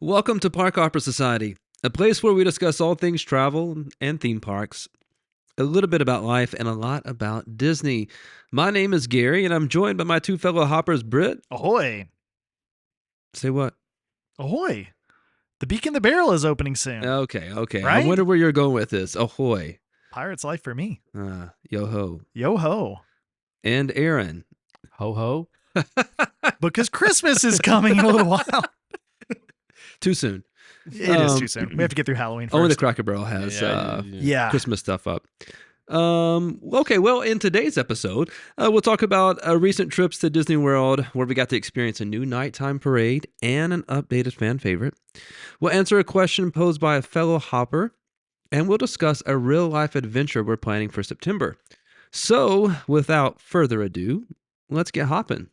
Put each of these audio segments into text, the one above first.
Welcome to Park Hopper Society, a place where we discuss all things travel and theme parks, a little bit about life, and a lot about Disney. My name is Gary, and I'm joined by my two fellow hoppers, Britt. Ahoy. Say what? Ahoy. The Beak in the Barrel is opening soon. Okay. I Right? wonder where you're going with this. Ahoy. Pirate's life for me. Yo ho. Yo ho. And Aaron. Ho ho. Because Christmas is coming in a little while. Too soon. It is too soon. We have to get through Halloween first. Only the Cracker Barrel has Yeah. Christmas stuff up. Okay, well, in today's episode, we'll talk about recent trips to Disney World where we got to experience a new nighttime parade and an updated fan favorite. We'll answer a question posed by a fellow hopper, and we'll discuss a real-life adventure we're planning for September. So, without further ado, let's get hopping.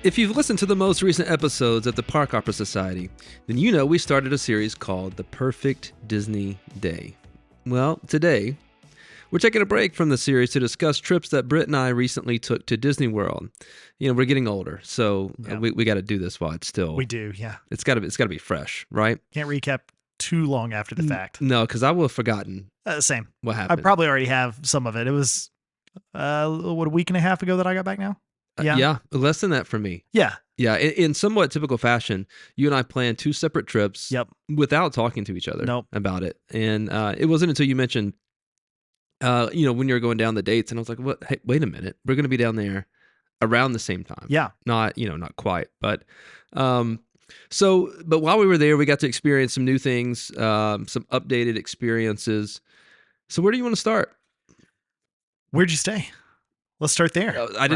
If you've listened to the most recent episodes of the Park Hopper Society, then you know we started a series called The Perfect Disney Day. Well, today, we're taking a break from the series to discuss trips that Britt and I recently took to Disney World. You know, we're getting older, so we got to do this while it's still... We do, yeah. It's got to be fresh, right? Can't recap too long after the fact. No, because I will have forgotten Same. what I happened. probably already have some of it. It was, a week and a half ago that I got back now? Yeah, less than that for me. Yeah. Yeah, in somewhat typical fashion, you and I planned two separate trips without talking to each other about it. And it wasn't until you mentioned, when you were going down the dates, and I was like, "What? Hey, wait a minute. We're going to be down there around the same time." Yeah. Not quite. But but while we were there, we got to experience some new things, some updated experiences. So where do you want to start? Where'd you stay? Let's start there. I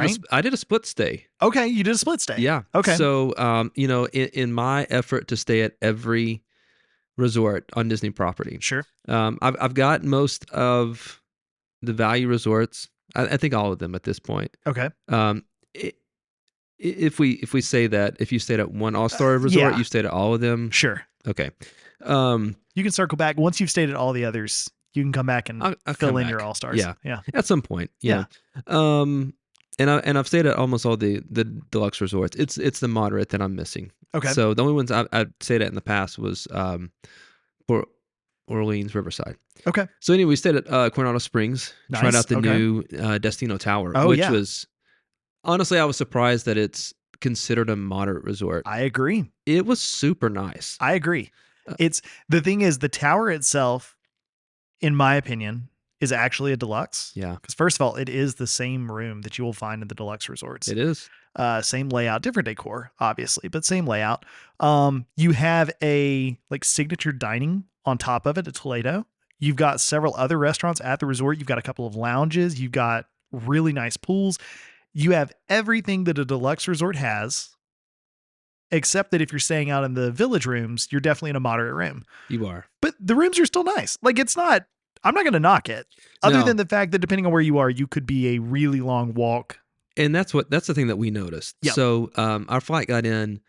did a split stay. Okay, you did a split stay. Yeah. Okay. So, in my effort to stay at every resort on Disney property, Sure. I've got most of the value resorts. I think all of them at this point. Okay. If we say that if you stayed at one all-star resort, you stayed at all of them. Sure. Okay. You can circle back once you've stayed at all the others. You can come back and I'll fill come in back. your all-stars. Yeah. At some point. Yeah. And I've stayed at almost all the deluxe resorts. It's the moderate that I'm missing. Okay. So the only ones I'd stayed at in the past was Port Orleans, Riverside. Okay. So anyway, we stayed at Coronado Springs. Nice. Tried out the Okay. new Destino Tower, Oh, which yeah. was honestly I was surprised that it's considered a moderate resort. I agree. It was super nice. I agree. It's the thing is the tower itself, in my opinion, is actually a deluxe. Yeah, Because first of all, it is the same room that you will find in the deluxe resorts. it is. Same layout, different decor, obviously, but same layout. You have a signature dining on top of it at Toledo. You've got several other restaurants at the resort. You've got a couple of lounges. You've got really nice pools. You have everything that a deluxe resort has, except that if you're staying out in the village rooms, you're definitely in a moderate room. You are. But the rooms are still nice. It's not, I'm not going to knock it. Other No. than the fact that depending on where you are, you could be a really long walk. And that's the thing that we noticed. Yep. So our flight got in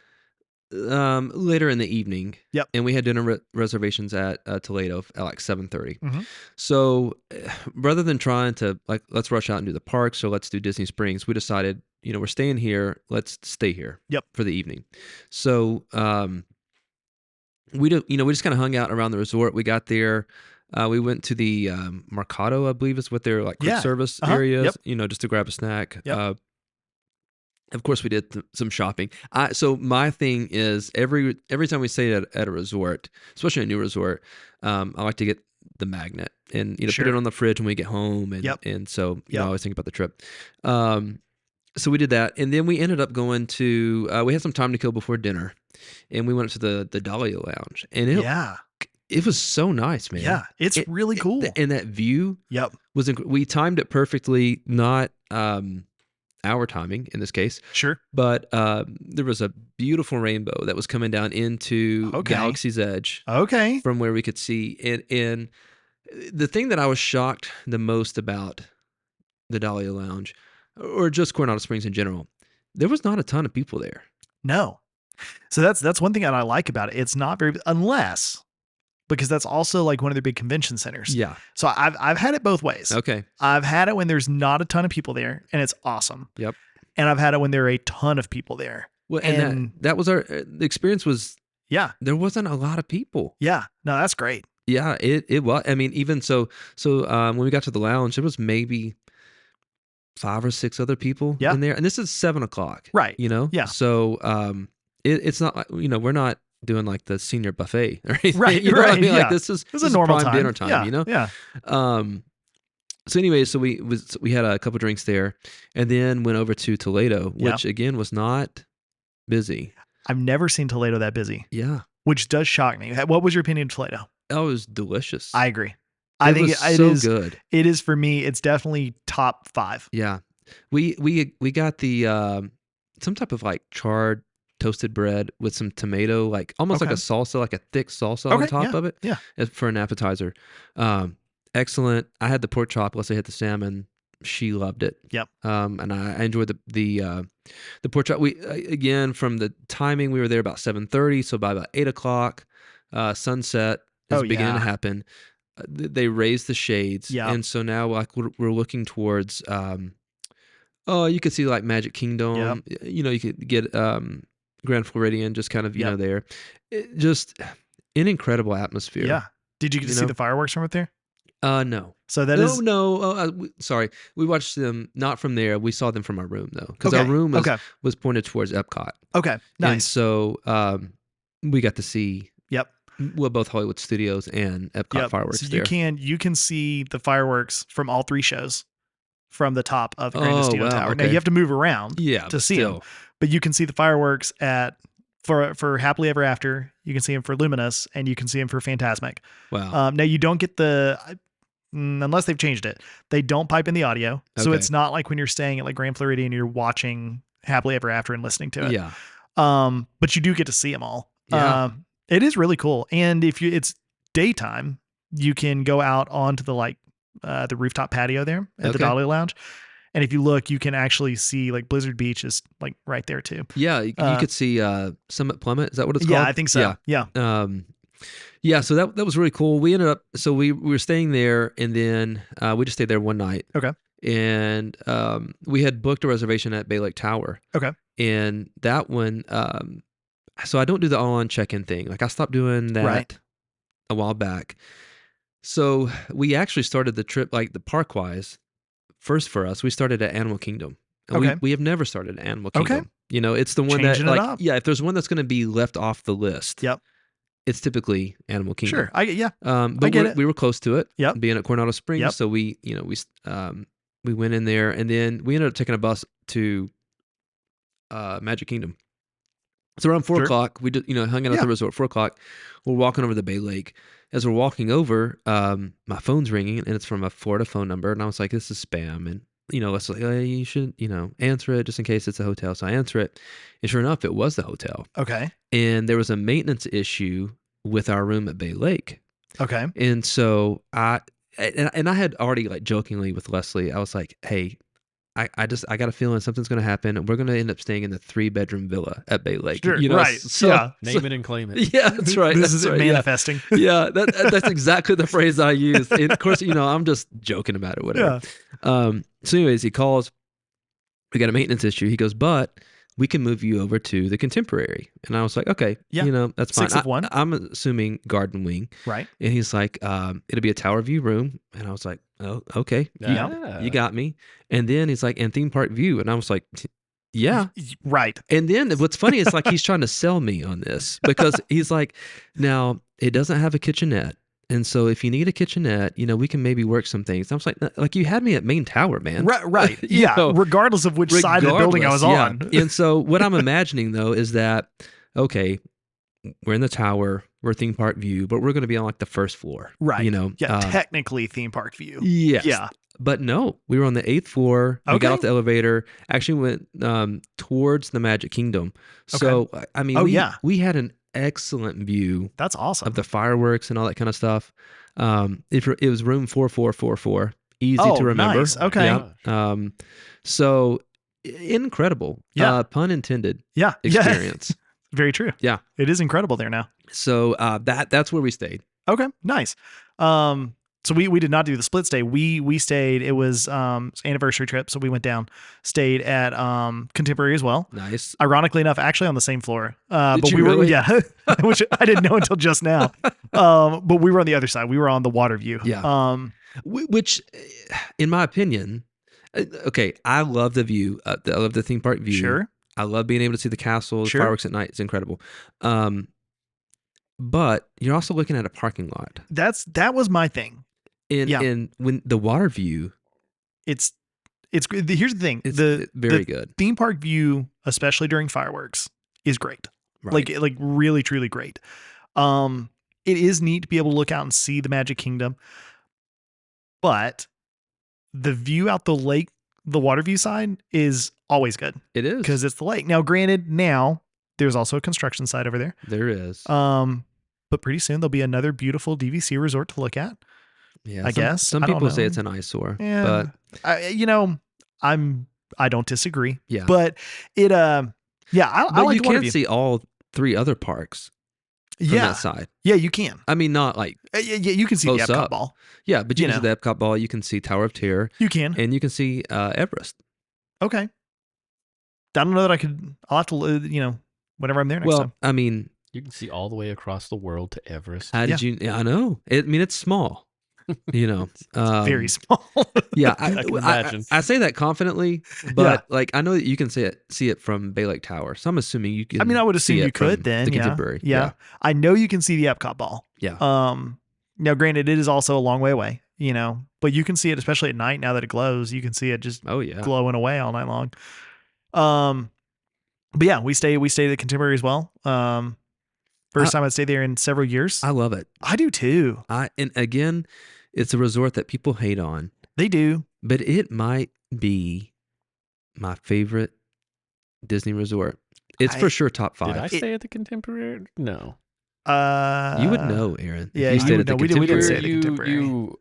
later in the evening. Yep. And we had dinner reservations at Toledo at like 7:30. Mhm. So rather than trying to let's rush out and do the parks or let's do Disney Springs, we decided, we're staying here. Let's stay here. Yep. For the evening. So we just kind of hung out around the resort. We got there. We went to the Mercado, I believe is what their quick service areas, Yep. Just to grab a snack. Yep. Of course, we did some shopping. So my thing is every time we stay at a resort, especially a new resort, I like to get the magnet and Sure. put it on the fridge when we get home, and so I always think about the trip. So we did that, and then we ended up going to. We had some time to kill before dinner, and we went up to the Dahlia Lounge, and it was so nice, man. Yeah, it's really cool. And that view Yep. was we timed it perfectly, not our timing in this case, Sure. but there was a beautiful rainbow that was coming down into Galaxy's Edge Okay. from where we could see. And the thing that I was shocked the most about the Dahlia Lounge, or just Coronado Springs in general, there was not a ton of people there. No. So that's one thing that I like about it. It's not very, unless, because that's also like one of their big convention centers. Yeah. So I've had it both ways. Okay. I've had it when there's not a ton of people there and it's awesome. Yep. And I've had it when there are a ton of people there. Well, and that was the experience was, yeah, there wasn't a lot of people. Yeah. No, that's great. Yeah, it was. I mean, even so when we got to the lounge, it was maybe 5 or 6 other people in there. And this is 7:00. Right. You know? Yeah. So it's not, we're not doing like the senior buffet or anything. Right. You know right. what I mean? Yeah. Like this is a normal prime time. dinner time, yeah. you know? Yeah. So anyway, so we had a couple drinks there and then went over to Toledo, which again was not busy. I've never seen Toledo that busy. Yeah. Which does shock me. What was your opinion of Toledo? Oh, it was delicious. I agree. I think it is good. It is for me. It's definitely top 5. Yeah. We got the some type of like charred toasted bread with some tomato, like almost like a salsa, like a thick salsa on top of it. Yeah. For an appetizer. Excellent. I had the pork chop. Leslie had the salmon. She loved it. Yep. And I enjoyed the pork chop. We again, from the timing, we were there about 7:30, so by about 8:00, sunset is beginning to happen. They raised the shades, and so now like we're looking towards. You could see like Magic Kingdom. Yep. You could get Grand Floridian, just kind of there. Just an incredible atmosphere. Yeah. Did you get to see the fireworks from up there? No. So that is sorry. We watched them not from there. We saw them from our room though, because our room was pointed towards Epcot. Okay, nice. And so we got to see. Yep. Well, both Hollywood Studios and Epcot fireworks. So there. you can see the fireworks from all 3 shows from the top of the Grand Casino Tower. Okay. Now you have to move around to see them, but you can see the fireworks for Happily Ever After. You can see them for Luminous, and you can see them for Fantasmic. Wow. Now you don't get unless they've changed it, they don't pipe in the audio. So it's not like when you're staying at like Grand Floridian and you're watching Happily Ever After and listening to it. Yeah. But you do get to see them all. Yeah. It is really cool. And if it's daytime, you can go out onto the rooftop patio there at the Dolly Lounge. And if you look, you can actually see like Blizzard Beach is like right there too. Yeah. You could see Summit Plummet. Is that what it's called? Yeah, I think so. Yeah. Yeah, so that was really cool. We ended up, so we were staying there, and then we just stayed there one night. Okay. And we had booked a reservation at Bay Lake Tower. Okay. And that one, so I don't do the online check-in thing. Like I stopped doing that a while back. So we actually started the trip, like the park-wise, first for us. We started at Animal Kingdom. And we have never started at Animal Kingdom. Okay. It's the one Changing that, it like, up. if there's one that's going to be left off the list. Yep. It's typically Animal Kingdom. Sure. But I get it. We were close to it. Yep. Being at Coronado Springs. Yep. So we went in there, and then we ended up taking a bus to Magic Kingdom. So around 4:00, we just, hung out at the resort. 4:00, we're walking over the Bay Lake. As we're walking over, my phone's ringing, and it's from a Florida phone number. And I was like, this is spam. And, it's like, you should, answer it just in case it's a hotel. So I answer it. And sure enough, it was the hotel. Okay. And there was a maintenance issue with our room at Bay Lake. Okay. And so I had already like jokingly with Leslie, I was like, hey, I got a feeling something's going to happen, and we're going to end up staying in the 3-bedroom villa at Bay Lake. Sure, right. So, name it and claim it. Yeah, that's right. This is manifesting. Yeah, that's exactly the phrase I used. And of course, I'm just joking about it, whatever. Yeah. So anyways, he calls. We got a maintenance issue. He goes, but we can move you over to the Contemporary. And I was like, okay, that's fine. 6 of 1. I'm assuming Garden Wing. Right. And he's like, it'll be a tower view room. And I was like, oh, okay. You got me. And then he's like, and theme park view. And I was like, yeah. Right. And then what's funny is like, he's trying to sell me on this, because he's like, now it doesn't have a kitchenette. And so if you need a kitchenette, we can maybe work some things. I was like, you had me at main tower, man. Right. Yeah. Regardless of which side of the building I was on. And so what I'm imagining though is that, okay, we're in the tower, we're theme park view, but we're going to be on like the first floor. Right. Technically theme park view. Yes. Yeah. But no, we were on the 8th floor. We got off the elevator, actually went towards the Magic Kingdom. So, I mean, we had an excellent view. That's awesome. Of the fireworks and all that kind of stuff. It was room 4444. Easy to remember. Nice. Okay. Yeah. So incredible. Yeah. Pun intended. Yeah. Experience. Very true. Yeah. It is incredible there now. So that's where we stayed. Okay, nice. So we did not do the split stay. We stayed. It was anniversary trip, so we went down, stayed at Contemporary as well. Nice. Ironically enough, actually on the same floor. Did But you we were really? which I didn't know until just now. But we were on the other side. We were on the water view. Yeah. Which, in my opinion, okay, I love the view. I love the theme park view. Sure. I love being able to see the castle, Sure. fireworks at night. It's incredible. But you're also looking at a parking lot. That was my thing. And when the water view, It's here's the thing. it's very the good. theme park view, especially during fireworks, is great. Right. Like really, truly great. It is neat to be able to look out and see the Magic Kingdom, but the view out the lake, the water view side, is always good It is. because it's the lake. Now, granted, now there's also a construction site over there. There is. But pretty soon there'll be another beautiful DVC resort to look at. Yeah, I guess. Some I don't people say know. it's an eyesore. Yeah, But I don't disagree. yeah. But it I But like you the water can't view. see all 3 other parks from Yeah, that side. yeah, you can. I mean, not like, Yeah, you can see the Close Epcot up. ball. yeah, but you You can see the Epcot ball, you can see Tower of Terror, You can. and you can see Everest. Okay. I don't know that I could. I'll have to, whenever I'm there next time. I mean, You can see all the way across the world to Everest. how did you? Yeah, I know. I mean, it's small. Very small. Yeah, I can imagine. I say that confidently, but like I know that you can see it from Bay Lake Tower. So I'm assuming you can. I mean, I would assume see you it could from then. the Yeah. Contemporary. Yeah. I know you can see the Epcot ball. Yeah. Now, granted, it is also a long way away, but you can see it, especially at night. Now that it glows, you can see it just Oh yeah. glowing away all night long. But yeah, we stayed at the Contemporary as well. First time I'd stay there in several years. I love it. I do too. And again, it's a resort that people hate on, They do. but it might be my favorite Disney resort. It's for sure top 5. Did I stay at the Contemporary? No. You would know, Aaron. Yeah, if you you stayed would at the know. We didn't Contemporary. stay at the Contemporary.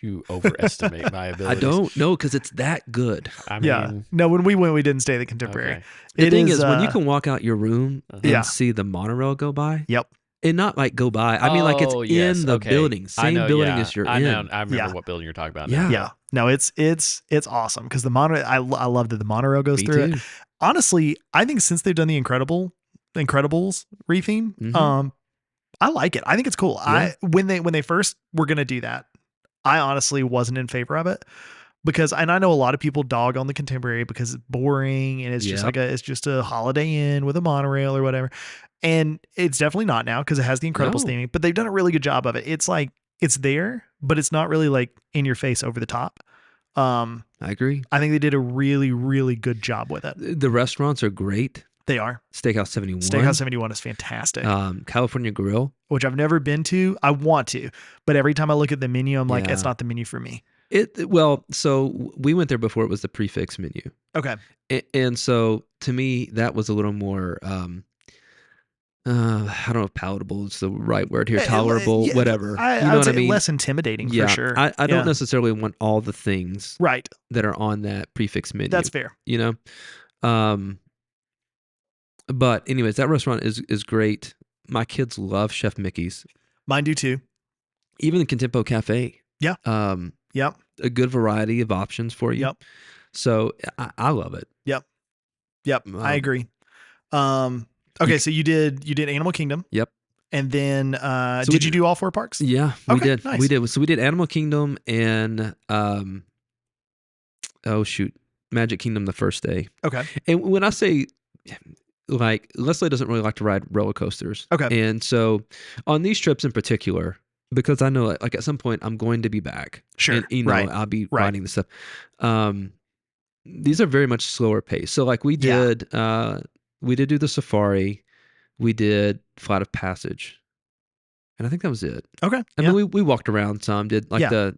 You overestimate my I abilities. don't know because it's that good. I mean, Yeah. No, when we went, we didn't stay at the Contemporary. okay. The It thing is, when you uh, can walk out your room and Yeah. see the monorail go by, Yep. and not like go by. I mean, like it's Oh, yes, in the okay. building, I same know, building yeah. as you're I in. know. I remember Yeah. what building you're talking about. Yeah. Now. Yeah. No, it's awesome because the monorail. I love that the monorail goes Me through too. it. Honestly, I think since they've done the Incredibles retheme, Mhm. I like it. I think it's cool. Yeah. When they first were gonna do that, I honestly wasn't in favor of it because, and I know a lot of people dog on the Contemporary because it's boring and it's just Yep. it's just a Holiday Inn with a monorail or whatever. And it's definitely not now because it has the Incredibles No. theming, but they've done a really good job of it. It's like it's there, but it's not really like in your face over the top. I agree. I think they did a really, really good job with it. The restaurants are great. They are. Steakhouse 71. Steakhouse 71 is fantastic, California Grill. which I've never been to. I want to, but every time I look at the menu, I'm like, Yeah. it's not the menu for me. So we went there before it was the prefix menu. Okay. And so to me, that was a little more, I don't know if palatable is the right word here, tolerable, Yeah, whatever. I You know would what I say mean? less intimidating Yeah. for sure. I Yeah. don't necessarily want all the things Right. that are on that prefix menu. That's fair. You know? But anyways, that restaurant is great. My kids love Chef Mickey's. Mine do too. Even the Contempo Cafe. Yeah. Yep. A good variety of options for you. Yep. So I love it. Yep. I agree. Okay, so you did Animal Kingdom. Yep. And then we did you did- do all 4 parks? Yeah, we Okay, did. nice. We did. So we did Animal Kingdom and Magic Kingdom the first day. Okay. And when I say like Leslie doesn't really like to ride roller coasters. Okay. And so on these trips in particular, because I know like at some point I'm going to be back. Sure. And, you know, Right. I'll be Right. riding this stuff. These are very much slower pace. So like we Yeah. did do the safari, we did Flight of Passage, and I think that was it. Okay. I mean, we walked around some, did like Yeah.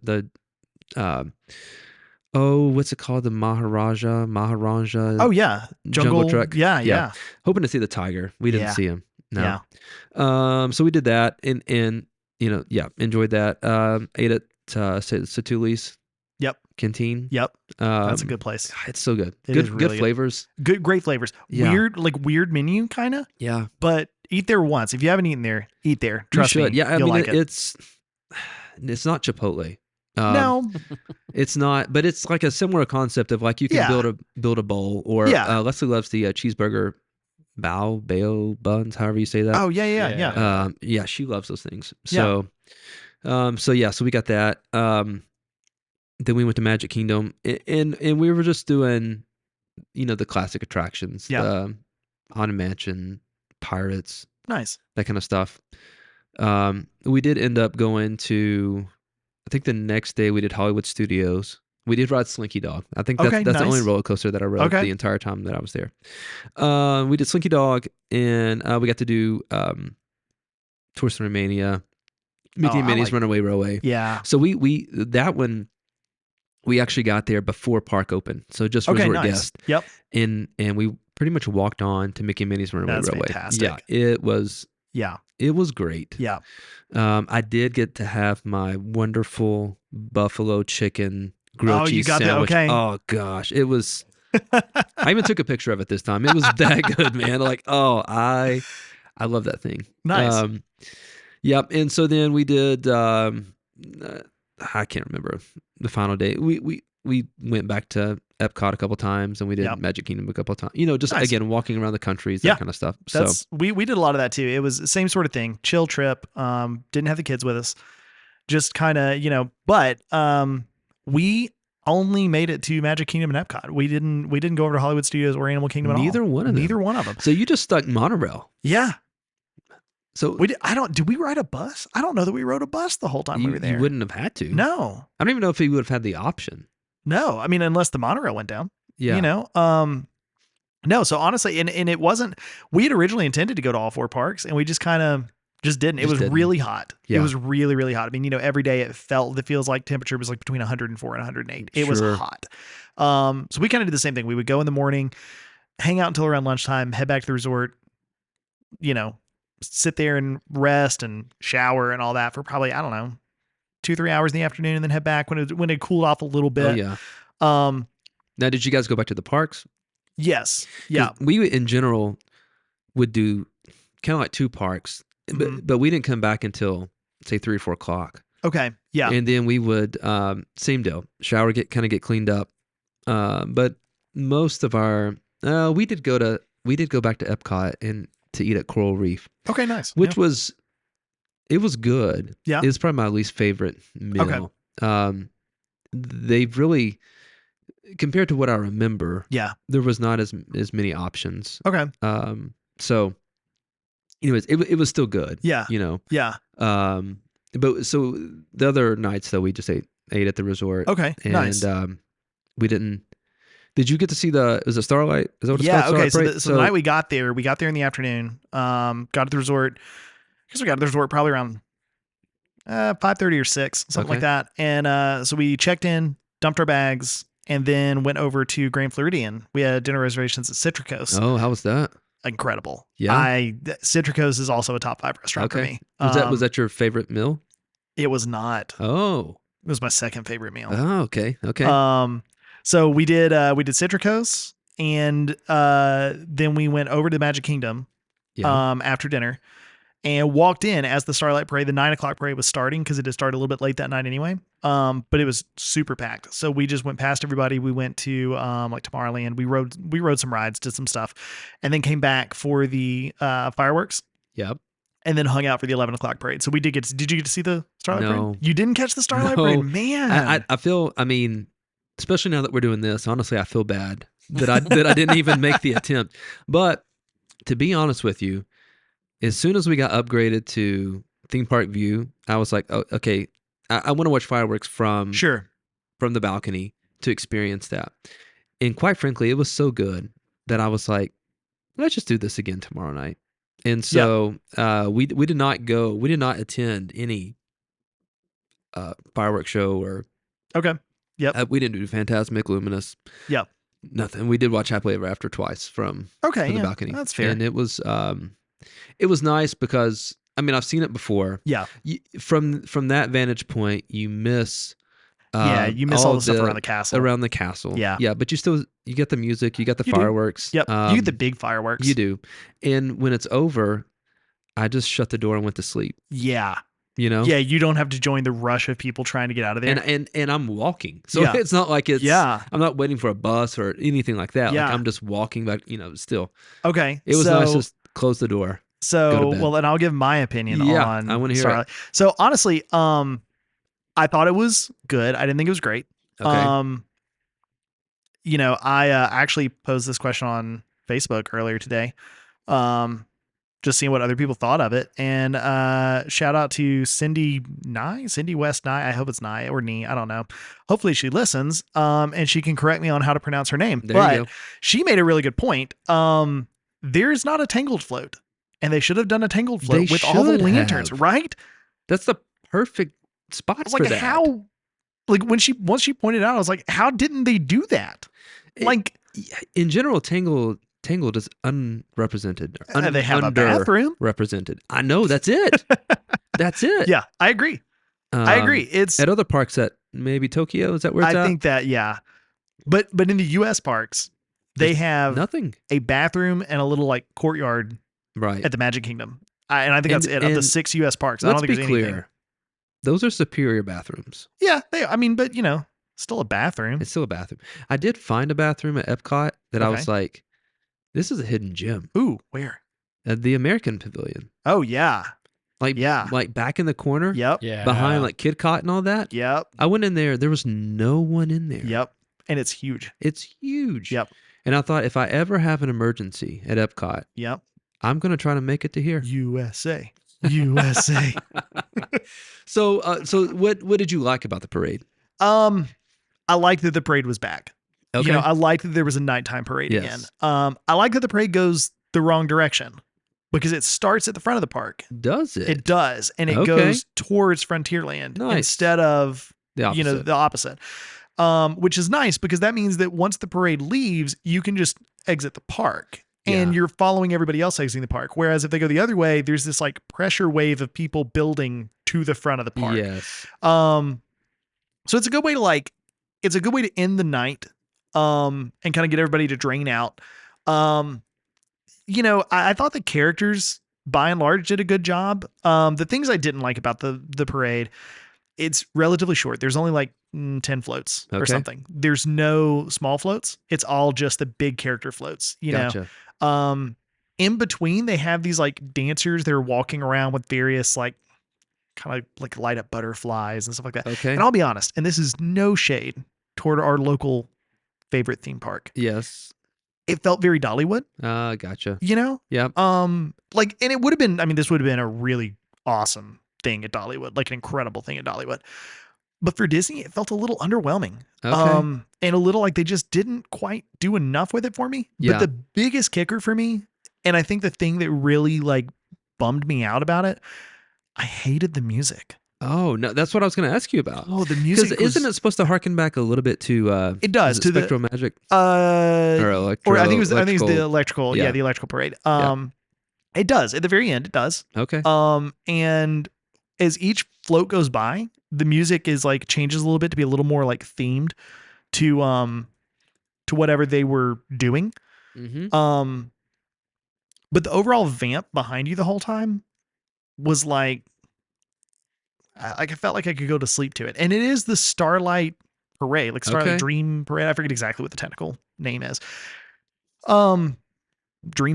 what's it called? The Maharaja. Oh yeah. Jungle Trek. Yeah, Yeah. yeah. Hoping to see the tiger. We didn't Yeah. see him. No. Yeah. So we did that and enjoyed that. Ate at Satuli's. Yep. Canteen. Yep. That's a Um, good place. It's so good. It Good is really good flavors. Great flavors. Yeah. Weird menu kind of, Yeah. but eat there once. If you haven't eaten there, eat there. You Trust should. me. Yeah. I you'll mean, like it. it's not Chipotle. No. It's not, but it's like a similar concept of like you can Yeah. build a bowl, or Yeah. Leslie loves the cheeseburger bao buns, however you say that. Oh yeah. Yeah, she loves those things. Yeah. So we got that. Then we went to Magic Kingdom, and we were just doing, the classic attractions, Yeah. the Haunted Mansion, Pirates, Nice. that kind of stuff. We did end up going to, I think the next day we did Hollywood Studios. We did ride Slinky Dog. I think that's Okay, the only nice. roller coaster that I rode Okay. the entire time that I was there. We did Slinky Dog, and we got to do Tourist in Romania, Mickey and I Minnie's like- Runaway Railway. Yeah. So that one, we actually got there before park opened, so just Okay. resort Nice. guest, Yep. and we pretty much walked on to Mickey and Minnie's Runaway That's Railway. fantastic. Yeah, it was great. Yeah. I did get to have my wonderful buffalo chicken grilled Oh, you cheese got that? sandwich. Okay. Oh gosh, it was. I even took a picture of it this time. It was that good, man. Like, I love that thing. Nice. Yep. And so then we did. I can't remember the final day. We went back to Epcot a couple times, and we did Yep. Magic Kingdom a couple times. Just Nice. again walking around the countries, that Yeah. kind of stuff. That's we did a lot of that too. It was the same sort of thing. Chill trip. Didn't have the kids with us. Just kind of, but we only made it to Magic Kingdom and Epcot. We didn't go over to Hollywood Studios or Animal Kingdom at all. Neither one of them. Neither one of them. So you just stuck monorail. Yeah. So Did we ride a bus? I don't know that we rode a bus the whole time we were there. you wouldn't have had to. No. I don't even know if he would have had the option. No. I mean, unless the monorail went down. Yeah. No, so honestly, and it wasn't, we had originally intended to go to all four parks, and we just kind of just didn't. It Just was didn't. really hot. Yeah. It was really, really hot. I mean, every day it feels like temperature was like between 104 and 108. It was Sure. hot. So we kind of did the same thing. We would go in the morning, hang out until around lunchtime, head back to the resort, sit there and rest and shower and all that for probably, I don't know, 2-3 hours in the afternoon, and then head back when it cooled off a little Oh, bit. yeah. Um, Now, did you guys go back to the parks? yes. 'Cause Yeah. We, in general, would do kind of like 2 parks, Mhm. but we didn't come back until, say, 3 or 4 o'clock. Okay. Yeah. And then we would, same deal, shower, get cleaned up. But most of our, we did go back to Epcot and to eat at Coral Reef, Okay. Nice. which was good. Yeah. It was probably my least favorite meal. They've really, compared to what I remember, Yeah. there was not as many options. Okay. So, anyways, it was still good. Yeah. Yeah. But so the other nights though, we just ate at the resort. Okay. And Nice. we didn't. Did you get to see was it Starlight? Is that what it's Yeah. called? Okay. Starlight So Parade? the night we got there in the afternoon. Got to the resort. I guess we got to the resort probably around 5:30 or 6, something like Okay. that. And so we checked in, dumped our bags, and then went over to Grand Floridian. We had dinner reservations at Citricos. Oh, how was that? Incredible. Yeah? Citricos is also a top 5 restaurant for Okay. me. Was that your favorite meal? It was not. Oh. It was my second favorite meal. Oh, okay. Okay. So we did Citricos, and then we went over to Magic Kingdom Yeah. after dinner, and walked in as the Starlight Parade. The 9 o'clock parade was starting because it had started a little bit late that night anyway. But it was super packed. So we just went past everybody. We went to like Tomorrowland. We rode some rides, did some stuff, and then came back for the fireworks. Yep. And then hung out for the 11 o'clock parade. So did you get to see the Starlight No. Parade? You didn't catch the Starlight No. Parade? Man. I feel, I mean, especially now that we're doing this, honestly, I feel bad that I didn't even make the attempt. But to be honest with you, as soon as we got upgraded to theme park view, I was like, oh, okay, I want to watch fireworks from Sure. the balcony to experience that. And quite frankly, it was so good that I was like, let's just do this again tomorrow night. And so we did not attend any fireworks show or Okay. Yep. we didn't do Phantasmic, Luminous. Yep. Nothing. We did watch Happily Ever After twice from Okay. the Yeah, balcony. that's fair. And it was nice because I mean I've seen it before. Yeah. From that vantage point, you miss Yeah, you miss all the stuff the around the castle. around the castle. Yeah. Yeah, but you get the music, you get the You do. fireworks. Yep. You get the big fireworks. You do. And when it's over, I just shut the door and went to sleep, Yeah. you know? Yeah, you don't have to join the rush of people trying to get out of there. And I'm walking. So Yeah. it's not like Yeah. I'm not waiting for a bus or anything like that. Yeah. Like I'm just walking back, still. Okay. It was nice to just close the door. go to bed. Well, then I'll give my opinion Yeah, on I wanna hear it. Starlight. So honestly, I thought it was good. I didn't think it was great. Okay. I actually posed this question on Facebook earlier today. Just seeing what other people thought of it. And shout out to Cindy West Nye. I hope it's Nye or Nee. I don't know. Hopefully she listens. And she can correct me on how to pronounce her name. There you go. She made a really good point. There's not a Tangled float. And they should have done a Tangled float They with all the should lanterns, have. right? That's the perfect spot I was for like, that. how? Like once she pointed it out, I was like, how didn't they do that? Like, in general, Tangled is unrepresented. they have a bathroom. Represented. I know, that's it. That's it. Yeah, I agree. I agree. It's At other parks at maybe Tokyo, is that where it's at? I think that but in the U.S. parks, they There's have nothing. a bathroom and a little like courtyard Right. at the Magic Kingdom, and I think that's it of the and 6 U.S. parks. I don't Let's think be there's clear. anything. Those are superior bathrooms. Yeah, but still a bathroom. It's still a bathroom. I did find a bathroom at Epcot that I Okay. was like, this is a hidden gem. Ooh, where? At the American Pavilion. Oh yeah, Like, Yeah. like back in the corner, yep, Yeah. behind like Kid Cot and all that. yep, I went in there. There was no one in there. yep, and it's huge. It's huge. Yep. And I thought if I ever have an emergency at Epcot, Yep, I'm going to try to make it to here. USA. So what did you like about the parade? I liked that the parade was back. Okay. I liked that there was a nighttime parade Yes. again. I like that the parade goes the wrong direction because it starts at the front of the park. Does it? It does, and it Okay. goes towards Frontierland Nice. instead of the opposite. the opposite. Which is nice because that means that once the parade leaves, you can just exit the park. And Yeah. you're following everybody else exiting the park. Whereas if they go the other way, there's this like pressure wave of people building to the front of the park. Yes. So it's a good way to end the night, and kind of get everybody to drain out. I thought the characters by and large did a good job. The things I didn't like about the parade, it's relatively short. There's only like 10 floats or Okay. something. There's no small floats. It's all just the big character floats, Gotcha. In between, they have these like dancers that are walking around with various like kind of like light up butterflies and stuff like that. Okay. And I'll be honest, and this is no shade toward our local favorite theme park. Yes. It felt very Dollywood, Gotcha. Yeah. Yep. And it would have been, this would have been a really awesome thing at Dollywood, like an incredible thing at Dollywood. But for Disney, it felt a little underwhelming. Okay. And a little like they just didn't quite do enough with it for me. Yeah. But the biggest kicker for me, and I think the thing that really like bummed me out about it, I hated the music. Oh no, that's what I was going to ask you about. Oh, the Because music isn't it supposed to harken back a little bit to? It does, is to the- Spectral Magic or I think it was the electrical, Yeah. the electrical parade. Yeah. It does at the very end. It does. Okay. And as each float goes by, the music is like changes a little bit to be a little more like themed to whatever they were doing. Mm-hmm. But the overall vamp behind you the whole time was like I felt like I could go to sleep to it. And it is the Starlight Parade, like Starlight Okay. Dream Parade. I forget exactly what the technical name is. Dream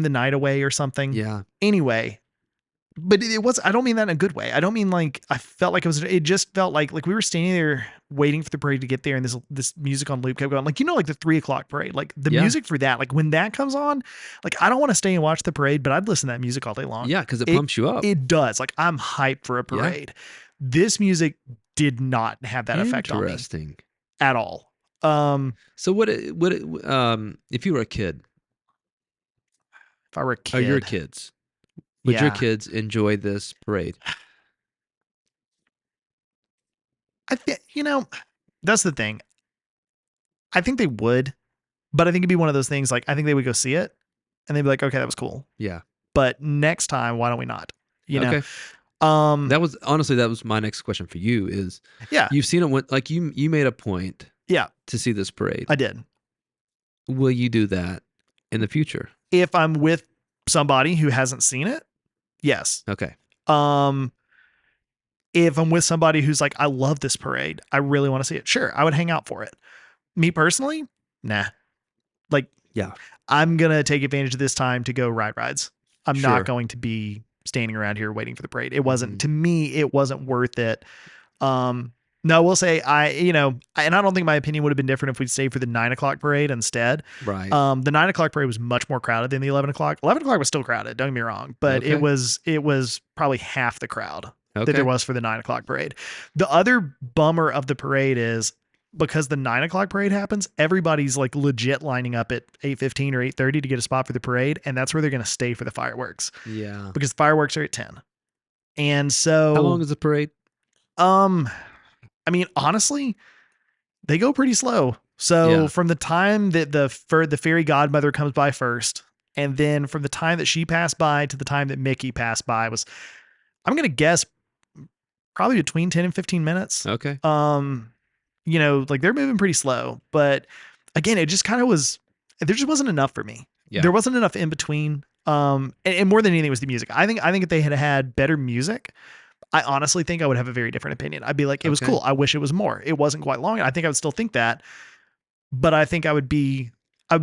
the Night Away or something. Yeah. Anyway, but it was, I don't mean that in a good way. I don't mean like I felt like it just felt like we were standing there waiting for the parade to get there, and this music on loop kept going. Like, like the 3:00 parade, like the Yeah. music for that, like when that comes on, like I don't want to stay and watch the parade, but I'd listen to that music all day long. Yeah, because it pumps you up. It does. Like I'm hyped for a parade. This music did not have that effect on me Interesting. at all. So if you were a kid, If I were a kid, or your kids, would your Yeah. kids enjoy this parade? I think, that's the thing. I think they would, but I think it'd be one of those things like I think they would go see it and they'd be like, okay, that was cool. Yeah. But next time, why don't we not? Okay. That was my next question for you is Yeah. you've seen it when, like you made a point Yeah. to see this parade. I did. Will you do that in the future? If I'm with somebody who hasn't seen it, yes. Okay. If I'm with somebody who's like, I love this parade, I really want to see it, sure, I would hang out for it. Me personally, nah. Like, Yeah. I'm gonna take advantage of this time to go ride rides. I'm Sure. not going to be standing around here waiting for the parade. It wasn't, to me, it wasn't worth it. No, I will say and I don't think my opinion would have been different if we'd stayed for the 9 o'clock parade instead. Right. The 9 o'clock parade was much more crowded than the 11 o'clock. 11 o'clock was still crowded, don't get me wrong, but Okay. it was probably half the crowd Okay. that there was for the 9 o'clock parade. The other bummer of the parade is because the 9 o'clock parade happens, everybody's like legit lining up at 8:15 or 8:30 to get a spot for the parade, and that's where they're going to stay for the fireworks Yeah. because fireworks are at 10. And so How long is the parade? I mean, honestly, they go pretty slow. So Yeah. from the time that the fairy godmother comes by first, and then from the time that she passed by to the time that Mickey passed by was, I'm going to guess, probably between 10 and 15 minutes. Okay. Like they're moving pretty slow, but again, it just kind of was, there just wasn't enough for me. Yeah. There wasn't enough in between. And more than anything was the music. I think if they had better music, I honestly think I would have a very different opinion. I'd be like, it was Okay. cool. I wish it was more. It wasn't quite long. I think I would still think that, but I think I would be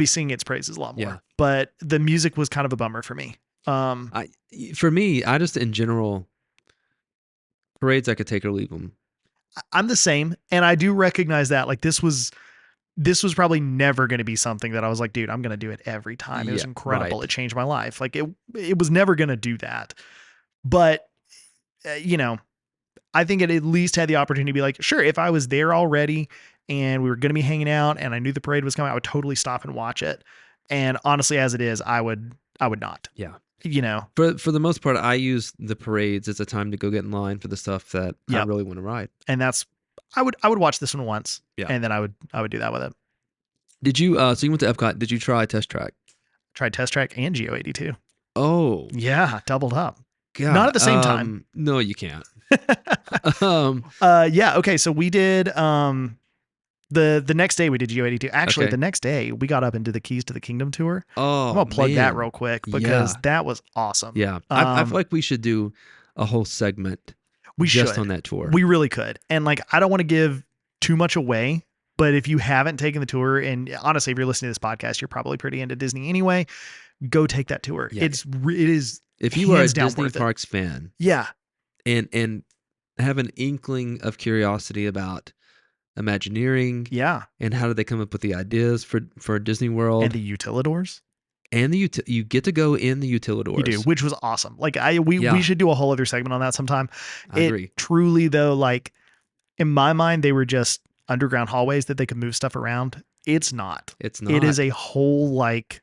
singing its praises a lot more. Yeah. But the music was kind of a bummer for me. For me, I just in general parades I could take or leave them. I'm the same, and I do recognize that. Like this was probably never going to be something that I was like, dude, I'm going to do it every time. It was Yeah, incredible. right. It changed my life. Like it was never going to do that. But I think it at least had the opportunity to be like, sure, if I was there already and we were going to be hanging out and I knew the parade was coming, I would totally stop and watch it. And honestly, as it is, I would not. Yeah. For the most part, I use the parades as a time to go get in line for the stuff that I Yep. really want to ride. And that's, I would watch this one once. Yeah. And then I would do that with it. Did you? So you went to Epcot. Did you try Test Track? Tried Test Track and Geo-82. Oh, Yeah, doubled up. God. Not at the same time. No, you can't. Yeah. Okay. So we did the next day we did Geo-82. Actually, Okay. the next day we got up and did the Keys to the Kingdom tour. Oh, I'm gonna plug that man. real quick because Yeah. that was awesome. Yeah, I Um, feel like we should do a whole segment We just should. on that tour. We really could. And like, I don't want to give too much away, but if you haven't taken the tour, and honestly, if you're listening to this podcast, you're probably pretty into Disney anyway, go take that tour. Yeah. It is. If you are a hands down Disney worth it. Parks fan Yeah. and have an inkling of curiosity about Imagineering Yeah. and how did they come up with the ideas for Disney World And the Utilidors. and you get to go in the Utilidors. You do, which was awesome. Like Yeah. we should do a whole other segment on that sometime. I agree. Truly though, like in my mind, they were just underground hallways that they could move stuff around. It's not. It's not. It is a whole like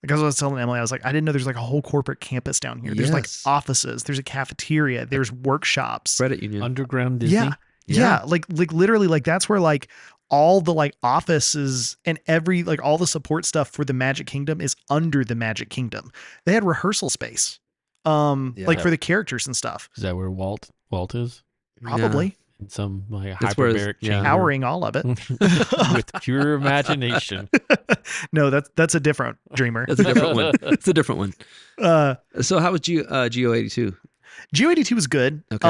as I was telling Emily, I was like, I didn't know there's like a whole corporate campus down here. There's like Yes. offices, there's a cafeteria, there's workshops. credit union. Underground Disney. Yeah. Yeah. Like literally, like that's where like all the like offices and every like all the support stuff for the Magic Kingdom is under the Magic Kingdom. They had rehearsal space. Like Yeah. for the characters and stuff. Is that where Walt is? Probably. In some like That's where his- hyperbaric yeah. chamber Powering all of it. with pure imagination. No, that's a different dreamer. That's a different one. It's a different one. So how was Geo-82? Geo-82 was good. Okay.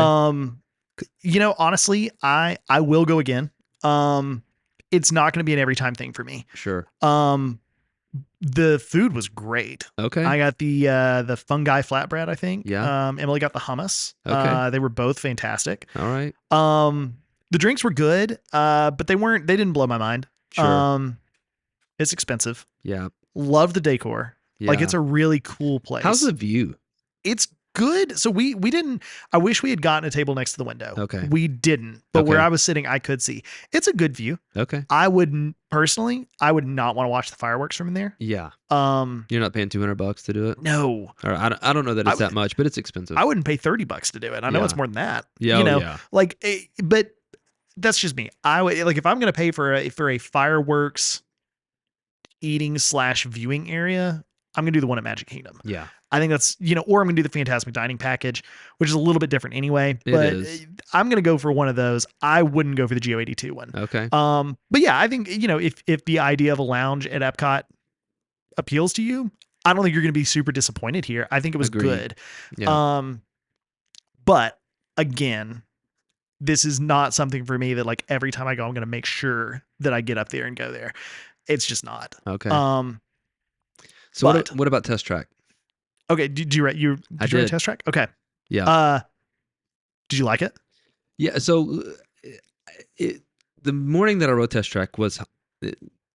Honestly, I will go again. It's not going to be an every time thing for me. Sure. The food was great. Okay. I got the fungi flatbread, I think. Yeah. Emily got the hummus. Okay. They were both fantastic. All right. The drinks were good, but they didn't blow my mind. Sure. It's expensive. Yeah. Love the decor. Yeah. Like it's a really cool place. How's the view? It's good. So we didn't, I wish we had gotten a table next to the window. Okay. We didn't, but where Okay. I was sitting, I could see. It's a good view. Okay. I would personally, I would not want to watch the fireworks from there. Yeah. Um, You're not paying $200 to do it? no, Or I don't know that it's I that much, but it's expensive. I wouldn't pay $30 to do it. I know Yeah. it's more than that. yeah. you Oh, know, yeah. like, but that's just me. I would like, if I'm going to pay for a fireworks eating / viewing area, I'm going to do the one at Magic Kingdom. Yeah. I think that's, or I'm going to do the Fantasmic Dining package, which is a little bit different anyway. It But is. I'm going to go for one of those. I wouldn't go for the Geo-82 one. Okay. But yeah, I think, if the idea of a lounge at Epcot appeals to you, I don't think you're going to be super disappointed here. I think it was Agreed. good. Yeah. But again, this is not something for me that like every time I go, I'm going to make sure that I get up there and go there. It's just not. Okay. So what about Test Track? Okay, did you write I did you write did. Test Track? Okay. Yeah. Did you like it? Yeah. So the morning that I wrote Test Track was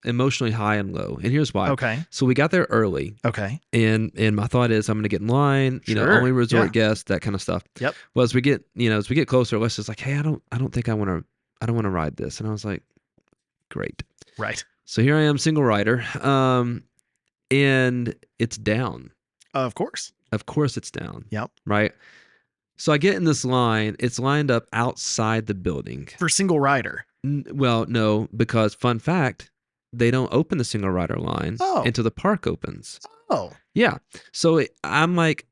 emotionally high and low, and here's why. Okay. So we got there early. Okay. And my thought is I'm going to get in line, Sure. only resort Yeah. guests, that kind of stuff. Yep. Well, as we get closer, Les is like, hey, I don't think I want to ride this. And I was like, great. Right. So here I am, single rider. And it's down. Of course. Of course it's down. Yep. Right. So I get in this line. It's lined up outside the building. For single rider. Well, no, because fun fact, they don't open the single rider line until the park opens. Oh. Yeah. So I'm like,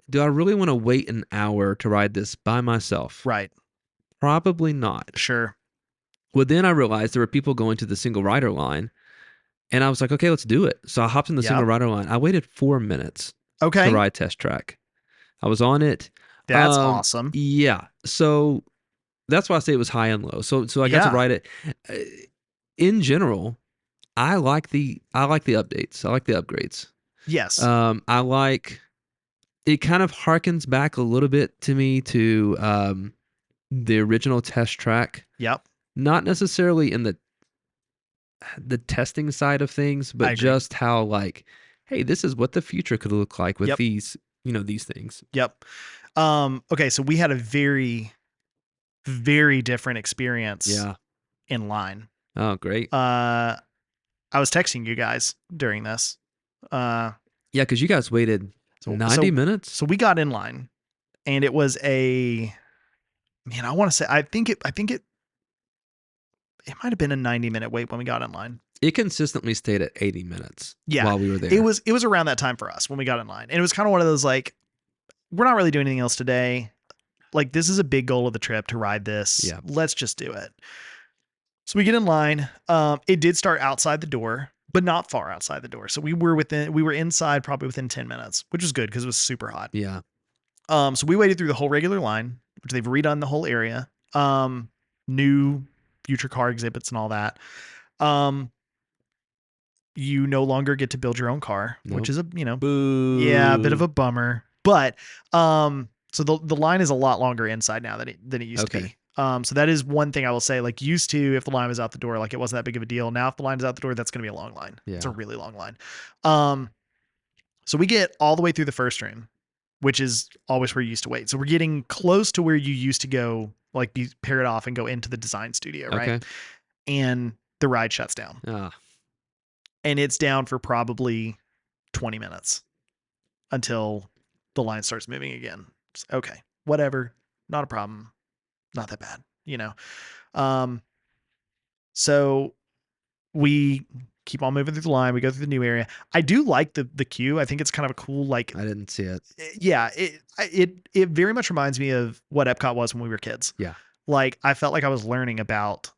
do I really want to wait an hour to ride this by myself? Right. Probably not. Sure. Well, then I realized there were people going to the single rider line, and I was like, okay, let's do it. So I hopped in the single rider line. I waited 4 minutes to ride Test Track. I was on it. That's awesome. Yeah. So that's why I say it was high and low. So I got to ride it. In general, I like the updates. I like the upgrades. Yes. I like it. Kind of harkens back a little bit to me to the original Test Track. Yep. Not necessarily in the testing side of things, but just how like, hey, this is what the future could look like with these, these things. Yep. Okay, so we had a very, very different experience. Yeah. In line. Oh, great. I was texting you guys during this. Yeah, because you guys waited 90 minutes. So we got in line, and it was I want to say, I think it might have been a 90-minute wait when we got in line. It consistently stayed at 80 minutes. Yeah, while we were there. It was around that time for us when we got in line, and it was kind of one of those like, we're not really doing anything else today. Like, this is a big goal of the trip to ride this. Yeah. Let's just do it. So we get in line. It did start outside the door, but not far outside the door. So we were inside probably within 10 minutes, which was good because it was super hot. Yeah. So we waited through the whole regular line, which they've redone the whole area. New future car exhibits and all that. You no longer get to build your own car, which is a bit of a bummer. But so the line is a lot longer inside now than it used to be. So that is one thing I will say. Like, used to, if the line was out the door, like, it wasn't that big of a deal. Now if the line is out the door, that's going to be a long line. Yeah. It's a really long line. So we get all the way through the first room, which is always where you used to wait. So we're getting close to where you used to go, like, be paired off and go into the design studio, right? Okay. And the ride shuts down. And it's down for probably 20 minutes until the line starts moving again. Just, okay, whatever, not a problem, not that bad, So we keep on moving through the line. We go through the new area. I do like the queue. I think it's kind of a cool, like, I didn't see it. Yeah, it very much reminds me of what Epcot was when we were kids. Yeah. Like, I felt like I was learning about,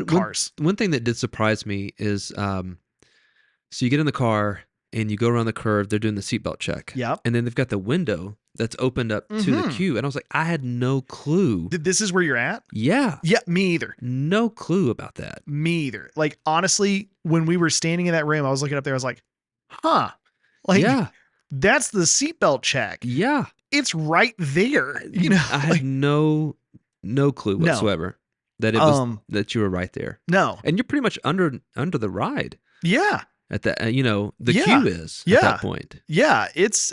cars. One thing that did surprise me is, so you get in the car and you go around the curve. They're doing the seatbelt check. Yep. And then they've got the window that's opened up to the queue. And I was like, I had no clue. This is where you're at? Yeah. Yeah, me either. No clue about that. Me either. Like, honestly, when we were standing in that room, I was looking up there. I was like, huh. Like, that's the seatbelt check. Yeah. It's right there. I had no clue whatsoever that it was that you were right there. No. And you're pretty much under the ride. Yeah. At that, the queue is at that point. Yeah. It's,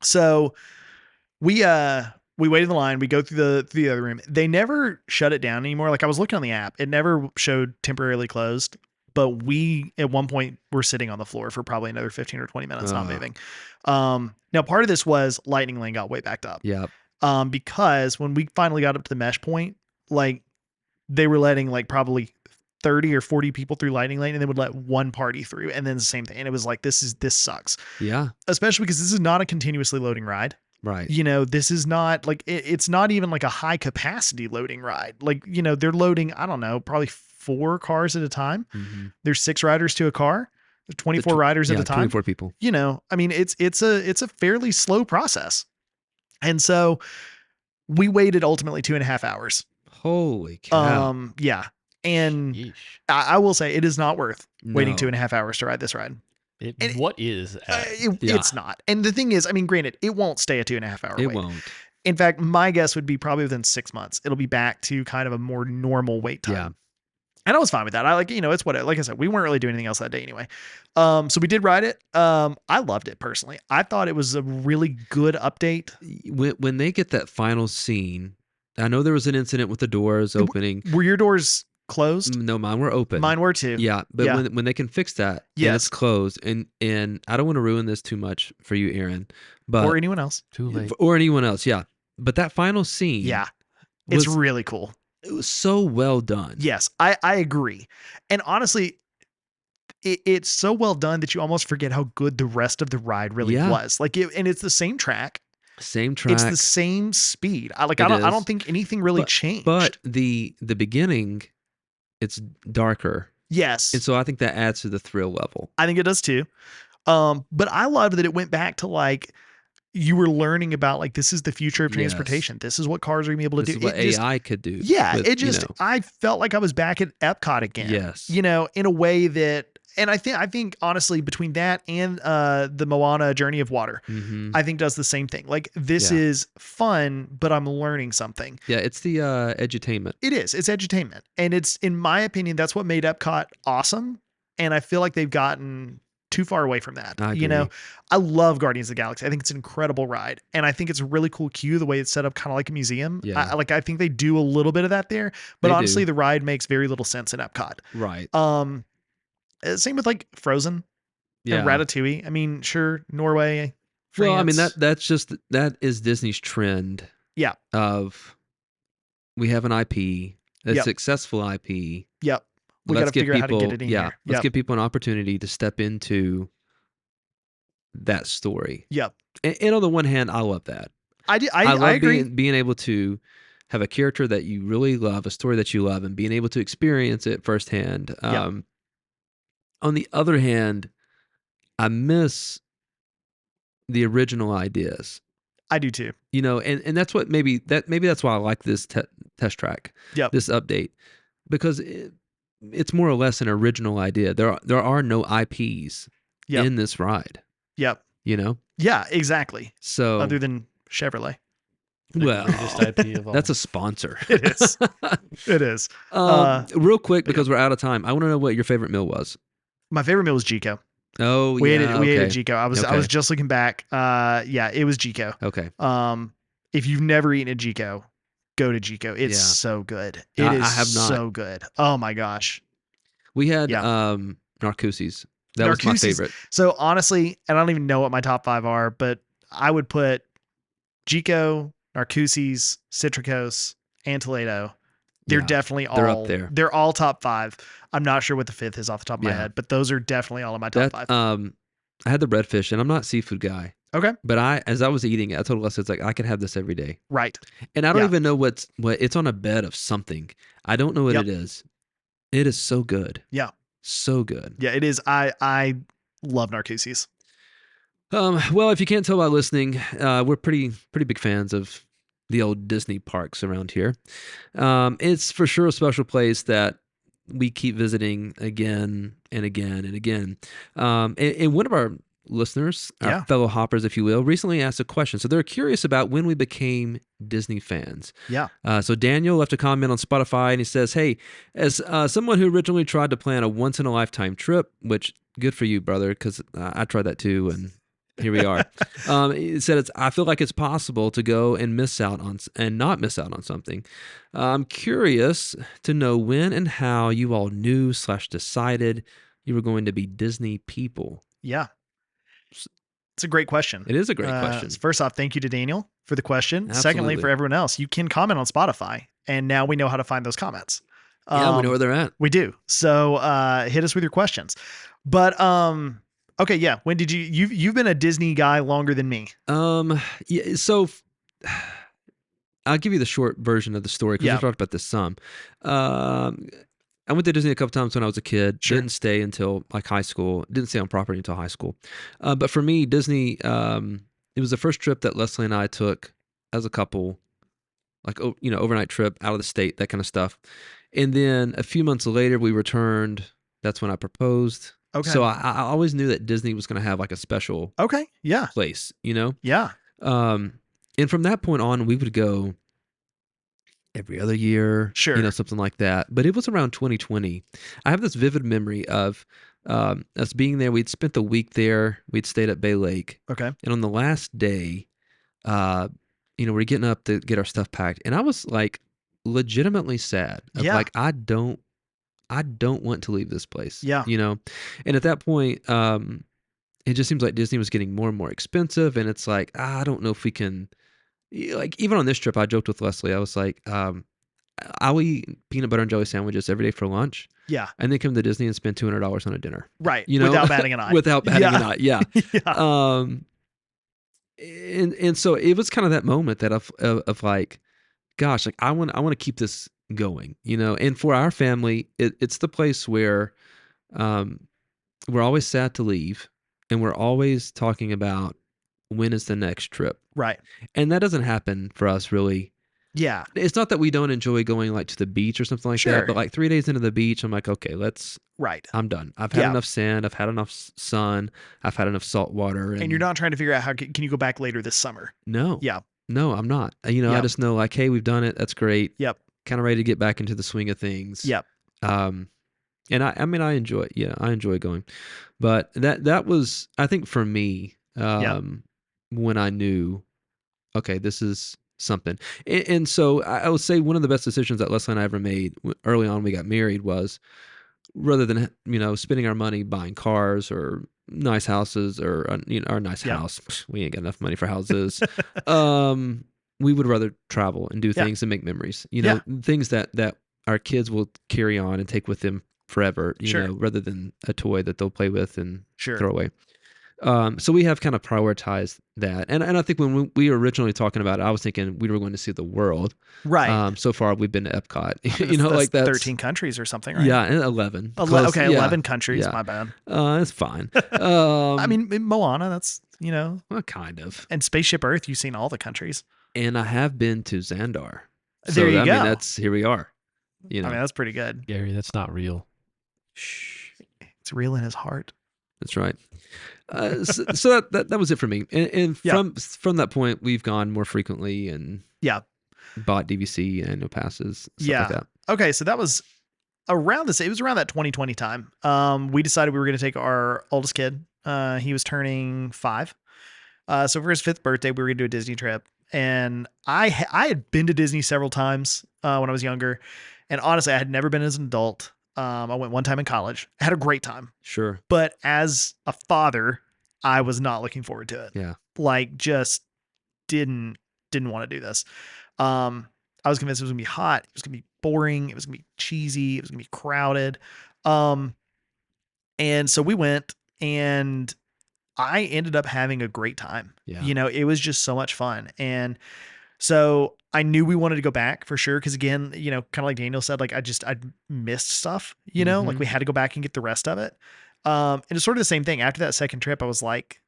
so we wait in the line. We go through the other room. They never shut it down anymore. Like, I was looking on the app. It never showed temporarily closed, but we, at one point, were sitting on the floor for probably another 15 or 20 minutes, not moving. Now, part of this was Lightning Lane got way backed up. Yeah. Because when we finally got up to the mesh point, like, they were letting, like, probably 30 or 40 people through Lightning Lane and they would let one party through, and then the same thing. And it was like, this sucks. Yeah. Especially because this is not a continuously loading ride. Right. This is not like, it's not even like a high capacity loading ride. Like, they're loading, I don't know, probably 4 cars at a time. Mm-hmm. There's 6 riders to a car. There's 24 riders at a time. 24 people. I mean, it's a fairly slow process. And so we waited ultimately 2.5 hours. Holy cow. Yeah. And Yeesh. I will say it is not worth waiting No. 2.5 hours to ride this ride. What is that? It's not. And the thing is, I mean, granted, it won't stay a 2.5 hour It wait. won't. In fact, my guess would be probably within 6 months, it'll be back to kind of a more normal wait time. Yeah. And I was fine with that. I it's what, like I said, we weren't really doing anything else that day anyway. So we did ride it. I loved it personally. I thought it was a really good update. When they get that final scene, I know there was an incident with the doors opening. Were your doors closed? No, mine were open. Mine were too. Yeah, but Yeah. when they can fix that, and Yes. it's closed, and I don't want to ruin this too much for you, Aaron, but Or anyone else. Too late. or anyone else, yeah. But that final scene, Yeah. It's was, really cool. it was so well done. Yes, I agree. And honestly, it's so well done that you almost forget how good the rest of the ride really Yeah. was. And it's the same track. Same track. It's the same speed. I It don't is. think anything really changed. But the beginning, it's darker, yes, and so I think that adds to the thrill level. I think it does too. But I loved that it went back to like you were learning about like this is the future of Yes. transportation. This is what cars are gonna be able to This do. is what It just- AI could do. yeah, with, it just I felt like I was back at Epcot again. yes. In a way that, and I think honestly between that and the Moana Journey of Water, Mm-hmm. I think does the same thing. Like this Yeah. is fun, but I'm learning something. Yeah, it's the edutainment. It is. It's edutainment. And it's, in my opinion, that's what made Epcot awesome. And I feel like they've gotten too far away from that. I agree. I love Guardians of the Galaxy. I think it's an incredible ride. And I think it's a really cool queue, the way it's set up kind of like a museum. Yeah. I think they do a little bit of that there. But They honestly, do. the ride makes very little sense in Epcot. Right. Same with like Frozen Yeah. and Ratatouille. I mean, sure, Norway, France. Well, I mean that is Disney's trend. Yeah. Of we have an IP, a Yep. successful IP. Yep. We got to figure out how to get it in yeah, here. let's Yep. give people an opportunity to step into that story. Yep. And on the one hand, I love that. I love agree. being able to have a character that you really love, a story that you love, and being able to experience it firsthand. Yeah. On the other hand, I miss the original ideas. I do too. And that's what maybe that's why I like this test track. Yep. This update, because it's more or less an original idea. There are no IPs Yep. in this ride. Yep. Yeah, exactly. So Other than Chevrolet. The well, greatest IP of all. that's a sponsor. It is. It is. Real quick, because we're out of time, I want to know what your favorite meal was. My favorite meal was Gico. Oh, We yeah. ate okay. at Gico. I was Okay. just looking back. Yeah, it was Gico. Okay. If you've never eaten at Gico, go to Gico. It's Yeah. so good. I It is have not. so good. Oh my gosh. We had Yeah. Narcoossee's. That was my Narcoossee's. favorite. So honestly, and I don't even know what my top 5 are, but I would put Gico, Narcoossee's, Citricos, and Toledo. They're Yeah, definitely all they're up there. They're all top 5. I'm not sure what the 5th is off the top of my Yeah. head, but those are definitely all in my top That 5. I had the breadfish, and I'm not a seafood guy. Okay. But as I was eating it, I told Les, it's like I could have this every day. Right. And I don't Yeah. even know what it's on a bed of something. I don't know what Yep. it is. It is so good. Yeah. So good. Yeah, it is. I love Narcoossee's. Well, if you can't tell by listening, we're pretty big fans of the old Disney parks around here. It's for sure a special place that we keep visiting again and again and again. And one of our listeners, our Yeah. fellow hoppers, if you will, recently asked a question. So they're curious about when we became Disney fans. Yeah. So Daniel left a comment on Spotify, and he says, "Hey, as someone who originally tried to plan a once-in-a-lifetime trip, which good for you, brother, because I tried that too, and here we are." He said, "I feel like it's possible to go and not miss out on something. I'm curious to know when and how you all knew / decided you were going to be Disney people." Yeah. It's a great question. It is a great question. First off, thank you to Daniel for the question. Secondly, Absolutely. for everyone else, you can comment on Spotify, and now we know how to find those comments. Yeah, we know where they're at. We do. So hit us with your questions. But okay, yeah. When did you've been a Disney guy longer than me? Yeah, so I'll give you the short version of the story because Yeah. we've talked about this some. I went to Disney a couple times when I was a kid. Sure. Didn't stay until like high school. Didn't stay on property until high school. But for me, Disney, it was the first trip that Leslie and I took as a couple, like overnight trip out of the state, that kind of stuff. And then a few months later, we returned. That's when I proposed. Okay. So I always knew that Disney was going to have like a special Okay. Yeah. place, Yeah. And from that point on, we would go every other year, Sure. something like that. But it was around 2020. I have this vivid memory of us being there. We'd spent the week there. We'd stayed at Bay Lake. Okay. And on the last day, we're getting up to get our stuff packed. And I was like legitimately sad. Of Yeah. like, I don't want to leave this place. Yeah. And at that point, it just seems like Disney was getting more and more expensive. And it's like, I don't know if we can, like, even on this trip, I joked with Leslie. I was like, I'll eat peanut butter and jelly sandwiches every day for lunch. Yeah. And then come to Disney and spend $200 on a dinner. Right. Without batting an eye. Without batting an eye. Yeah. Yeah. And so it was kind of that moment that of like, gosh, like I want to keep this going, and for our family, it's the place where, we're always sad to leave, and we're always talking about when is the next trip. Right. And that doesn't happen for us really. Yeah. It's not that we don't enjoy going like to the beach or something like Sure. that, but like 3 days into the beach, I'm like, okay, Right. I'm done. I've had Yeah. enough sand. I've had enough sun. I've had enough salt water. And you're not trying to figure out how can you go back later this summer? No. Yeah. No, I'm not. I Yep. just know like, hey, we've done it. That's great. Yep. Kind of ready to get back into the swing of things. Yep. And I mean, I enjoy it. Yeah, I enjoy going. But that was, I think for me, when I knew, okay, this is something. And so I would say one of the best decisions that Leslie and I ever made early on when we got married was, rather than, spending our money buying cars or nice houses or, our nice house, we ain't got enough money for houses. We would rather travel and do things and make memories, things that our kids will carry on and take with them forever, rather than a toy that they'll play with and throw away. So we have kind of prioritized that. And I think when we were originally talking about it, I was thinking we were going to see the world. Right. So far we've been to Epcot, That's like that's 13 countries or something, right? Yeah, and 11. Okay, Yeah. 11 countries. Yeah. My bad. It's fine. I mean, Moana, that's, well, kind of. and Spaceship Earth, you've seen all the countries. And I have been to Xandar. There you go. I mean, here we are. I mean, that's pretty good. Gary, that's not real. Shh. It's real in his heart. That's right. So that was it for me. And from that point, we've gone more frequently and bought DVC annual passes, stuff like that. Okay, so that was around this. It was around that 2020 time. We decided we were going to take our oldest kid. He was turning 5. So for his 5th birthday, we were going to do a Disney trip. And I had been to Disney several times when I was younger. And honestly, I had never been as an adult. I went one time in college. I had a great time. Sure. But as a father, I was not looking forward to it. Yeah. Like just didn't want to do this. I was convinced it was gonna be hot. It was gonna be boring. It was gonna be cheesy. It was gonna be crowded. And so we went, and I ended up having a great time. Yeah. It was just so much fun. And so I knew we wanted to go back for sure. Cause again, kind of like Daniel said, like I missed stuff, like we had to go back and get the rest of it. And it's sort of the same thing. After that second trip, I was like,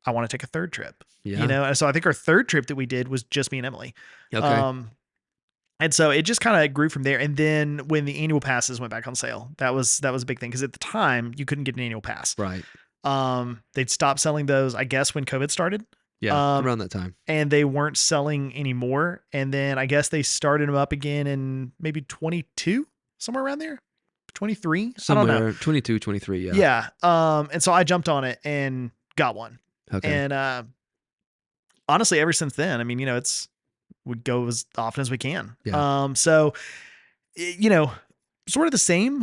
I want to take a third trip, and so I think our third trip that we did was just me and Emily. Okay. And so it just kind of grew from there. And then when the annual passes went back on sale, that was a big thing. Cause at the time you couldn't get an annual pass. Right. They'd stopped selling those, I guess, when COVID started. Yeah. Around that time. And they weren't selling anymore. And then I guess they started them up again in maybe 22, somewhere around there. 23. Somewhere, I don't know. 22, 23. Yeah. Yeah. And so I jumped on it and got one. Okay. And honestly, ever since then, I mean, we go as often as we can. Yeah. So, sort of the same.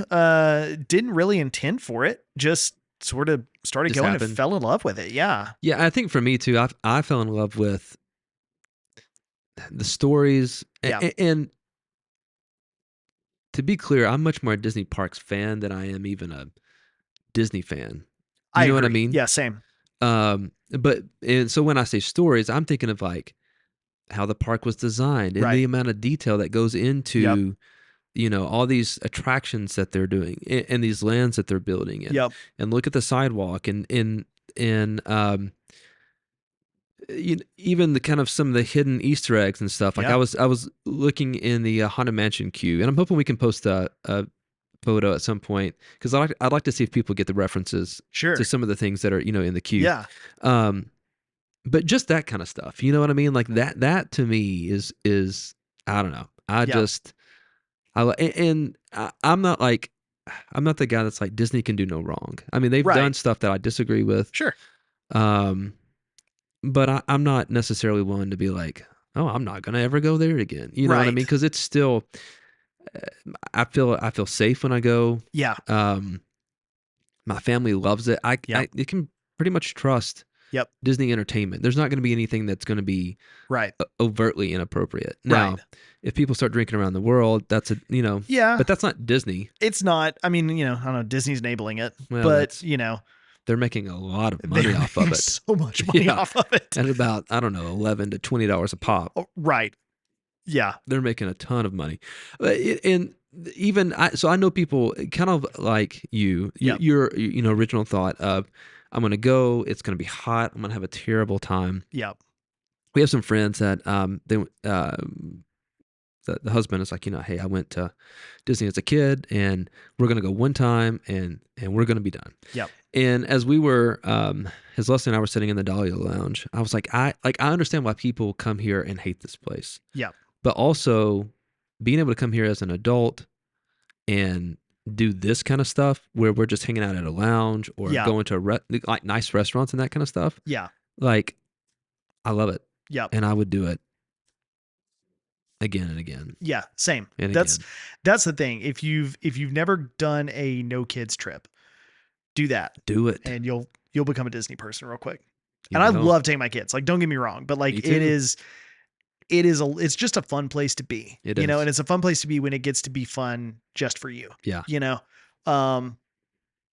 Didn't really intend for it. Just sort of started Just going happened. and fell in love with it. Yeah. Yeah. I think for me too, I fell in love with the stories Yeah. and to be clear, I'm much more a Disney Parks fan than I am even a Disney fan. I You know what I agree. mean? Yeah, same. And so when I say stories, I'm thinking of like how the park was designed and Right. the amount of detail that goes into, all these attractions that they're doing and these lands that they're building and look at the sidewalk and even the kind of some of the hidden Easter eggs and stuff. Like I was looking in the Haunted Mansion queue, and I'm hoping we can post a photo at some point because I'd like to see if people get the references to some of the things that are in the queue. Yeah. But just that kind of stuff, you know what I mean? Like that to me is I don't know. I'm not the guy that's like Disney can do no wrong. I mean, they've done stuff that I disagree with. Sure. But I'm not necessarily willing to be like, oh, I'm not gonna ever go there again. You know what I mean? Because it's still, I feel safe when I go. Yeah. My family loves it. You can pretty much trust. Disney Entertainment. There's not going to be anything that's going to be overtly inappropriate. Now, if people start drinking around the world, that's but that's not Disney. It's not. I mean, I don't know. Disney's enabling it, but they're making a lot of money off of it. So much money off of it. At about, I don't know, $11 to $20 a pop. Oh, right. Yeah. They're making a ton of money. And even so I know people kind of like your original thought of, I'm going to go, it's going to be hot, I'm going to have a terrible time. Yeah. We have some friends that the husband is like, hey, I went to Disney as a kid and we're going to go one time and we're going to be done. Yep. And as we were, as Leslie and I were sitting in the Dahlia Lounge, I was like, I understand why people come here and hate this place. Yeah. But also being able to come here as an adult and do this kind of stuff where we're just hanging out at a lounge or going to like nice restaurants and that kind of stuff. Yeah. Like, I love it. Yeah. And I would do it again and again. Yeah. Same. And that's the thing. If you've never done a no kids trip, do that. Do it. And you'll become a Disney person real quick. I love taking my kids. Like, don't get me wrong, but like it's just a fun place to be, and it's a fun place to be when it gets to be fun just for you. Yeah.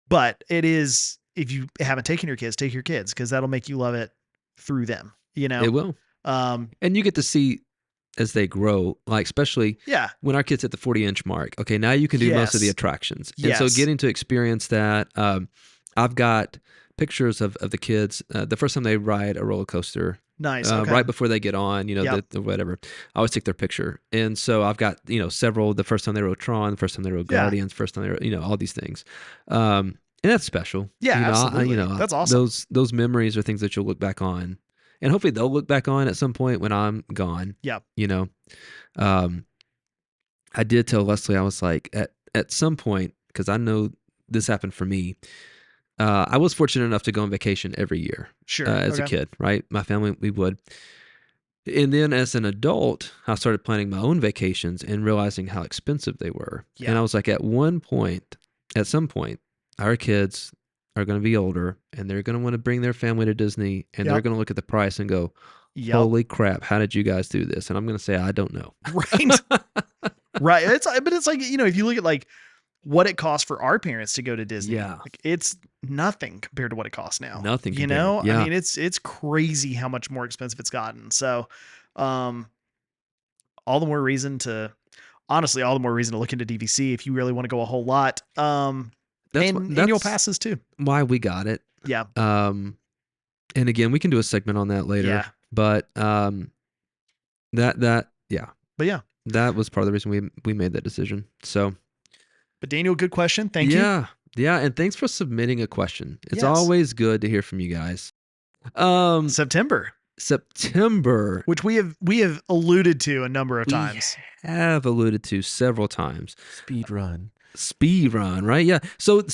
But it is, if you haven't taken your kids, take your kids, because that'll make you love it through them, It will. And you get to see as they grow, like especially when our kids hit the 40-inch mark. Okay, now you can do most of the attractions. And so getting to experience that, I've got pictures of the kids the first time they ride a roller coaster. Nice. Okay. Right before they get on, the whatever. I always take their picture. And so I've got, several, the first time they rode Tron, the first time they rode Guardians, first time they rode, all these things. And that's special. Yeah, absolutely. That's awesome. Those memories are things that you'll look back on. And hopefully they'll look back on at some point when I'm gone. Yeah. I did tell Leslie, I was like, at some point, because I know this happened for me, I was fortunate enough to go on vacation every year. Sure. As a kid, right? My family, we would. And then as an adult, I started planning my own vacations and realizing how expensive they were. Yeah. And I was like, at some point, our kids are going to be older and they're going to want to bring their family to Disney and they're going to look at the price and go, holy crap, how did you guys do this? And I'm going to say, I don't know. Right. Right. But it's like, if you look at like what it costs for our parents to go to Disney, like, it's nothing compared to what it costs now. Nothing. I mean, it's crazy how much more expensive it's gotten. So, all the more reason to look into DVC if you really want to go a whole lot. That's annual passes too. Why we got it. Yeah. And again, we can do a segment on that later. Yeah. But that that was part of the reason we made that decision. So. But Daniel, good question. Thank you. Yeah. And thanks for submitting a question. It's always good to hear from you guys. September, which we have alluded to a number of times. Have alluded to several times. Speed run, right? Yeah. So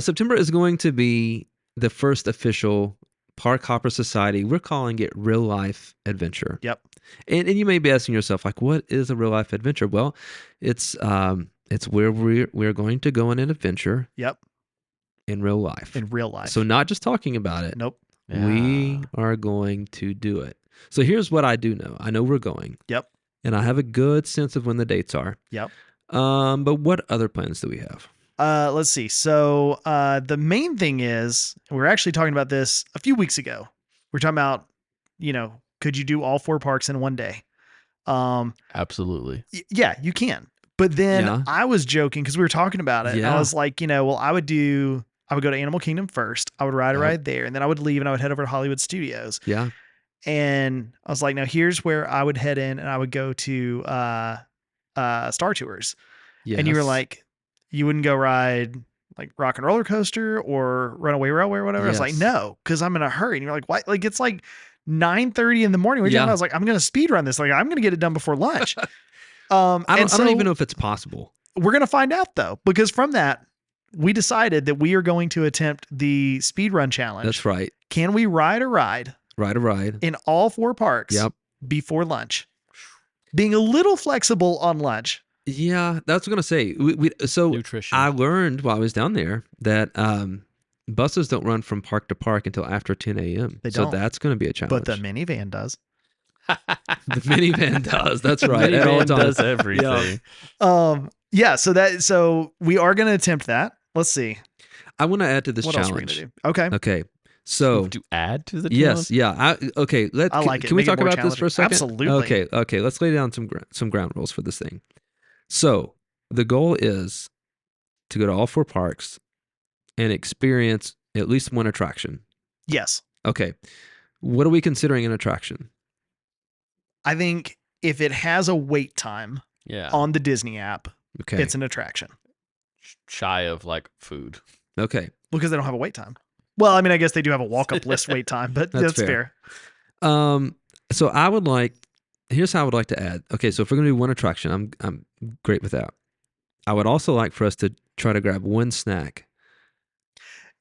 September is going to be the first official Park Hopper Society. We're calling it Real Life Adventure. Yep. And you may be asking yourself, like, what is a real life adventure? Well, it's where we're going to go on an adventure. Yep. In real life. So not just talking about it. Nope. Yeah. We are going to do it. So here's what I do know. I know we're going. Yep. And I have a good sense of when the dates are. Yep. But what other plans do we have? Let's see. So the main thing is, we were actually talking about this a few weeks ago. We're talking about, could you do all 4 parks in one day? Absolutely. Yeah, you can. But then Yeah. I was joking because we were talking about it. And I Yeah. was like, well, I would go to Animal Kingdom first. I would ride a Yep. ride there, and then I would leave and I would head over to Hollywood Studios. Yeah. And I was like, now here's where I would head in, and I would go to Star Tours. Yes. And you were like, you wouldn't go ride like Rock and Roller Coaster or Runaway Railway or whatever. I was like, Yes. no, because I'm in a hurry. And you're like, why? Like, it's like 9:30 in the morning. Yeah. I was like, I'm going to speed run this. Like, I'm going to get it done before lunch. I and don't even know if it's possible. we're going to find out though, because from that, we decided that we are going to attempt the speed run challenge. That's right. Can we ride a ride Ride a ride. in all 4 parks Yep. before lunch? Being a little flexible on lunch. Yeah, that's what I'm gonna say. So Nutrition. I learned while I was down there that buses don't run from park to park until after 10 a.m. They So don't. that's going to be a challenge. But the minivan does. The minivan does. That's right. At all Minivan times. does everything. Yeah, so we are going to attempt that. Let's see. I want to add to this What else are we challenge. going to do? Okay. Okay. So To add to the yes, challenge? yeah. Okay. I like it. Can we Make it talk more about this for a second? challenging. Absolutely. Okay. Let's lay down some ground rules for this thing. So the goal is to go to all 4 parks and experience at least one attraction. Yes. Okay. What are we considering an attraction? I think if it has a wait time Yeah. on the Disney app, Okay. it's an attraction Shy of like food. Okay. because they don't have a wait time. Well, I mean, I guess they do have a walk-up list wait time, but That's that's fair. So I would like. Here's how I would like to add. Okay, so if we're gonna do one attraction, I'm great with that. I would also like for us to try to grab one snack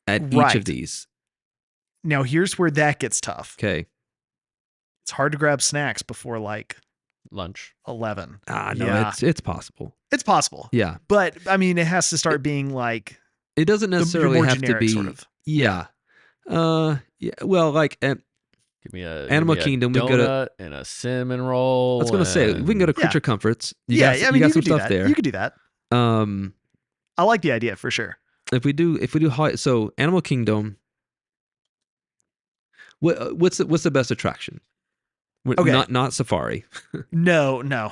at each Right. of these. Now, here's where that gets tough. Okay. It's hard to grab snacks before like Lunch. 11. No, Yeah. it's possible. It's possible. Yeah. But I mean, it has to start being like It doesn't your necessarily more have to generic be. sort of. Yeah. Yeah. Well, like Give me a Animal give me a Kingdom, we go to- donut and a cinnamon roll. I was gonna say we can go to and- Creature Comforts. You Yeah, got, I mean, you got you some could do stuff that. there. You could do that. I like the idea for sure. If we do so Animal Kingdom. What's the best attraction? Okay. Not Safari. No.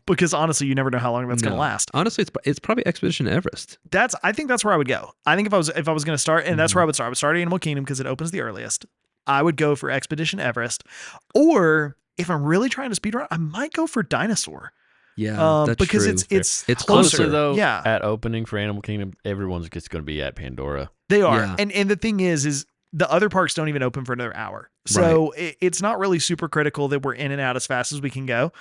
Because honestly, you never know how long that's going to No. last. Honestly, it's probably Expedition Everest. I think that's where I would go. I think if I was going to start, and that's Mm-hmm. where I would start at Animal Kingdom because it opens the earliest. I would go for Expedition Everest, or if I'm really trying to speed run, I might go for Dinosaur. Yeah, that's because true. it's It's closer. closer. though, Yeah, at opening for Animal Kingdom, everyone's just going to be at Pandora. they are. Yeah. And the thing is the other parks don't even open for another hour, so it's not really super critical that we're in and out as fast as we can go.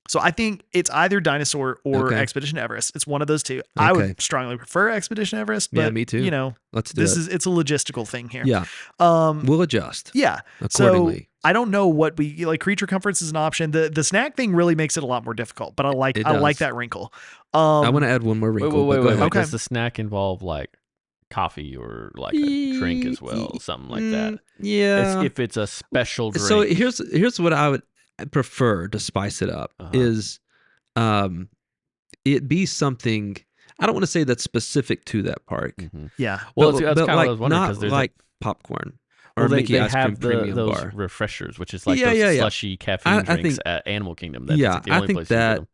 So I think it's either Dinosaur or Okay. Expedition Everest. It's one of those two. I Okay. would strongly prefer Expedition Everest, but Yeah, me too. you know, Let's do it. it's a logistical thing here. Yeah, Um, we'll adjust yeah. accordingly. So I don't know what we like. Creature Comforts is an option. The snack thing really makes it a lot more difficult, but I like It I like does. that wrinkle. I want to add one more Wait, wrinkle. but go ahead. Okay. Does the snack involve like coffee or like a drink as well? Something like that. Yeah. If it's a special drink. So here's what I would prefer to spice it up Uh-huh. is it be something. I don't want to say that's specific to that park. Mhm. Yeah. Well, but, that's but kind of what like, I was wondering not because there's like popcorn or well, Mickey they ice cream have premium those bar. refreshers, which is like Yeah, those yeah, yeah. slushy caffeine I drinks think- at Animal Kingdom. That's yeah, like the I only think place you can get them.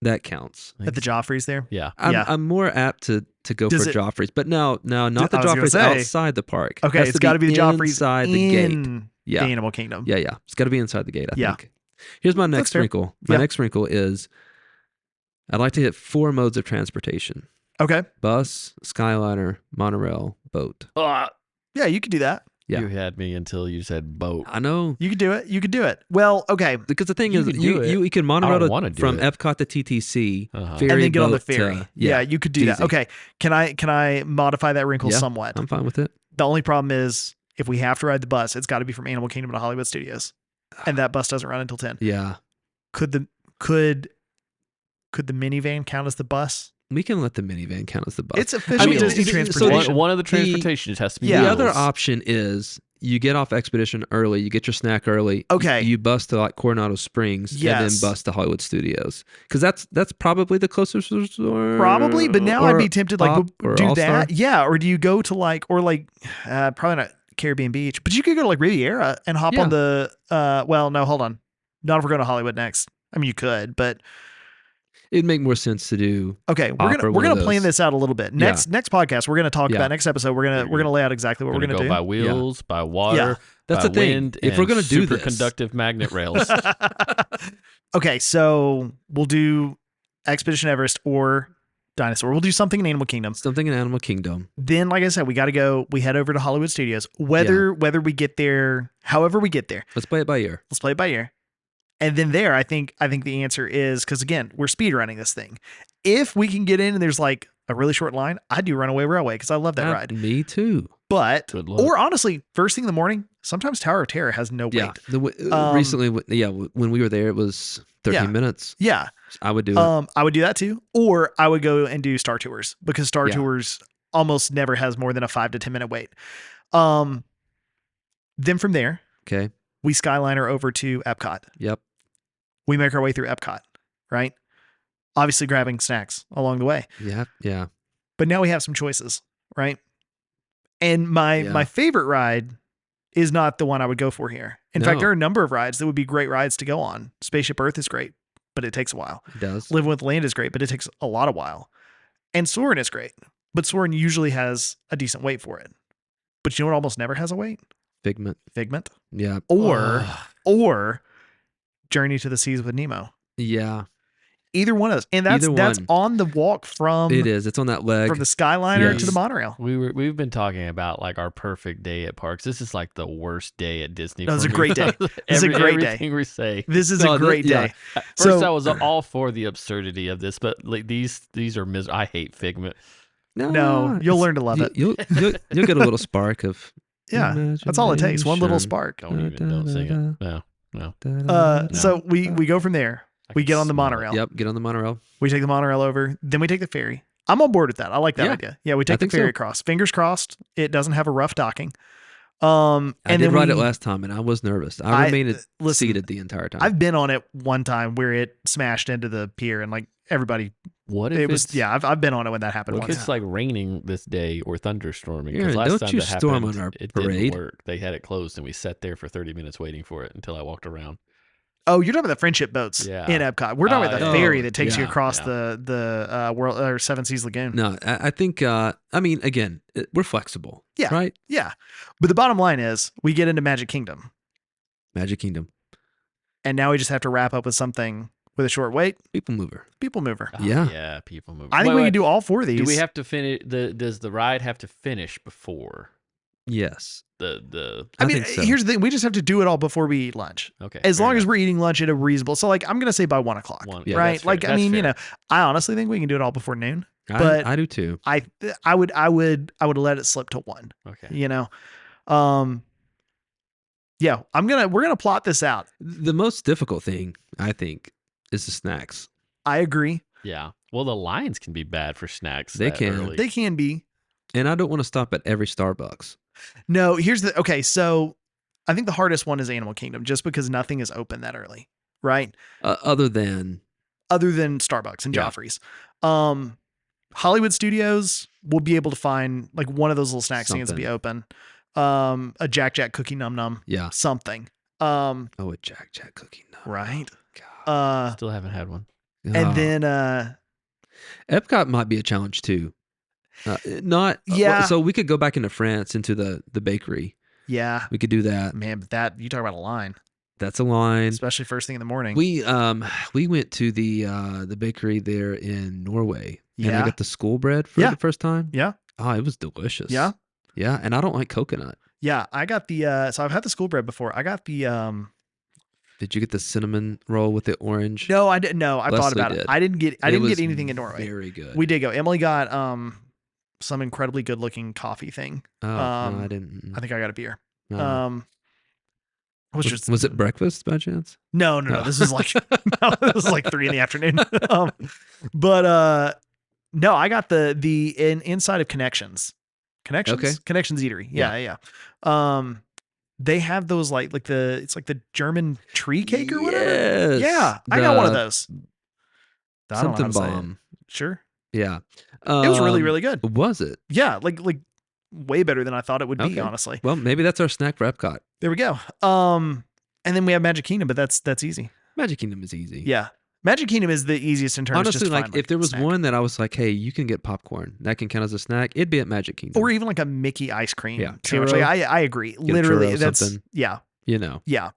that counts. At the Joffrey's there. Yeah. I'm more apt to go Does for it- Joffrey's, but no, not the I was gonna Joffrey's say. outside the park. Okay, Has it's got to be the Joffrey's inside the gate. in Yeah. the Animal Kingdom. Yeah, it's got to be inside the gate. I Yeah. think. Here's my next fair. wrinkle. My Yeah. next wrinkle is I'd like to hit 4 modes of transportation: Okay. bus, skyliner, monorail, boat. Yeah, you could do that. Yeah. You had me until you said boat. I know. You could do it. You could do it. Well, okay. Because the thing You is, could do you it. can monorail don't wanna do from it. Epcot to TTC, Uh-huh. ferry And then get on the boat to- ferry. Yeah, you could do it's that. easy. Okay. Can I modify that wrinkle Yeah. somewhat? I'm fine with it. The only problem is if we have to ride the bus, it's got to be from Animal Kingdom to Hollywood Studios, and that bus doesn't run until 10. Yeah, Could the minivan count as the bus? we can let the minivan count as the bus. It's official mean, Disney so transportation. One of the transportations has to be Yeah. The other wheels. option is you get off Expedition early, you get your snack early. Okay. You bus to like Coronado Springs and then Yes. bus to Hollywood Studios. Because that's probably the closest resort. Probably, but now I'd or be tempted like Pop or do All-Star. that. Yeah, or do you go to like probably not Caribbean Beach, but you could go to like Riviera and hop on the well, no, hold on. Not if we're going to Hollywood next. I mean, you could, but It'd make more sense to do. okay, Pop or we're one of gonna plan those. this out a little bit. Next podcast, we're gonna talk Yeah. about next episode. We're gonna lay out exactly what we're gonna go do. by wheels, by water. Yeah. That's by the thing. wind, If we're and gonna do this- superconductive magnet rails. Okay, so we'll do Expedition Everest or Dinosaur. We'll do something in Animal Kingdom. Something in Animal Kingdom. Then, like I said, we got to go. We head over to Hollywood Studios. Whether we get there, however we get there, Let's play it by ear. let's play it by ear. And then there, I think the answer is because again, we're speed running this thing. If we can get in and there's like a really short line, I do Runaway Railway because I love that ride. Me too. But Good luck. or honestly, first thing in the morning, sometimes Tower of Terror has no wait. Yeah. Recently, when we were there, it was 13 minutes. Yeah. I would do it. I would do that too. Or I would go and do Star Tours because Star Yeah. Tours almost never has more than a 5 to 10 minute wait. Then from there, Okay. we Skyliner over to Epcot. Yep. We make our way through Epcot, right? Obviously grabbing snacks along the way. Yeah. Yeah. But now we have some choices, right? And my favorite ride is not the one I would go for here. In fact, No. there are a number of rides that would be great rides to go on. Spaceship Earth is great, but it takes a while. It does. Living with Land is great, but it takes a lot of while. And Soarin' is great, but Soarin' usually has a decent wait for it. But you know what almost never has a wait? Figment. Figment. Yeah. Or Journey to the Seas with Nemo. Yeah. Either one of those. And that's Either one. on the walk from It is. It's on that leg. from the Skyliner Yes. to the monorail. We've been talking about like our perfect day at parks. This is like the worst day at Disney. No, it's for a me. great day. It's a great day. Everything we say. This is No, a great yeah. day. At So- first, I was all for the absurdity of this, but like these are I hate Figment. No, you'll learn to love it. You'll get a little spark of. Yeah, that's all it takes. One little imagination. spark. Don't sing it. No. So we go from there. I We can get on the smell it. monorail. Yep. Get on the monorail. We take the monorail over. Then we take the ferry. I'm on board with that. I like that Yeah. idea. Yeah, we take the think ferry so. across. Fingers crossed, it doesn't have a rough docking. I And did then ride it last time, and I was nervous. I remained listen, seated the entire time. I've been on it one time where it smashed into the pier and like everybody. What if It was it's, I've been on it when that happened What if once. it's like raining this day or thunderstorming? Aaron, Because last don't time you that storm happened, on our it parade. didn't work. They had it closed, and we sat there for 30 minutes waiting for it until I walked around. Oh, you're talking about the friendship boats Yeah. in Epcot. We're talking about the yeah. ferry Oh, that takes you yeah, across yeah. the world or Seven Seas Lagoon. No, I think. I mean, again, we're flexible. Yeah. Right. Yeah, but the bottom line is we get into Magic Kingdom, Magic Kingdom. and now we just have to wrap up with something with a short wait. People mover. People Mover. Oh, Yeah. yeah, people move. I think we can do all four of these. Do we have to finish? Does the ride have to finish before Yes. the? I mean, think so. here's the thing: we just have to do it all before we eat lunch. Okay. As fair long as enough. we're eating lunch at a reasonable. So, like, I'm gonna say by 1 o'clock, Yeah, right? that's fair. Like, I That's mean, fair. I honestly think we can do it all before noon. I But- do too. I would let it slip to 1. Okay. Yeah, we're gonna plot this out. The most difficult thing, I think, is the snacks. I agree. Yeah. Well, the lines can be bad for snacks. They that can. early. They can be. And I don't want to stop at every Starbucks. No, okay. So I think the hardest one is Animal Kingdom, just because nothing is open that early, right? Other than Other than Starbucks and Yeah. Joffrey's. Hollywood Studios will be able to find like one of those little snack stands to be open. A Jack Jack cookie num num, yeah. something. Oh, a Jack Jack cookie. No. Right. God. Still haven't had one. And Oh. then Epcot might be a challenge too. Not Yeah. So we could go back into France into the bakery. yeah, We could do that. man, but that you talk about a line, That's a line. especially first thing in the morning. We went to the bakery there in Norway, and I Yeah. got the school bread for Yeah. the first time. Yeah. Oh, it was delicious. Yeah. Yeah, and I don't like coconut. Yeah, I got the so I've had the school bread before. I got the Did you get the cinnamon roll with the orange? no, I didn't know. I thought Leslie about it. did. I didn't get was anything in Norway. Very good. We did go. Emily got some incredibly good looking coffee thing. Oh, no, I didn't. I think I got a beer. No. Was it breakfast by chance? No. This is like this is like 3 PM. But no, I got the inside of Connections. Okay. Connections Eatery. Yeah. they have those it's like the German tree cake or whatever. Yes, Yeah, I got one of the those. I don't know how something to say it. bomb. Sure. Yeah, It was really, really good. Was it? Yeah, like way better than I thought it would be, Okay. honestly. Well, maybe that's our snack for Epcot. There we go. And then we have Magic Kingdom, but that's easy. Magic Kingdom is easy. Yeah. Magic Kingdom is the easiest in terms Honestly, just to like find, if there was snack. one that I was like, hey, you can get popcorn, that can count as a snack, it'd be at Magic Kingdom. Or even like a Mickey ice cream Yeah, sandwich. churro. Like, I agree. Get a Literally, churro, that's something. yeah. You know, Yeah.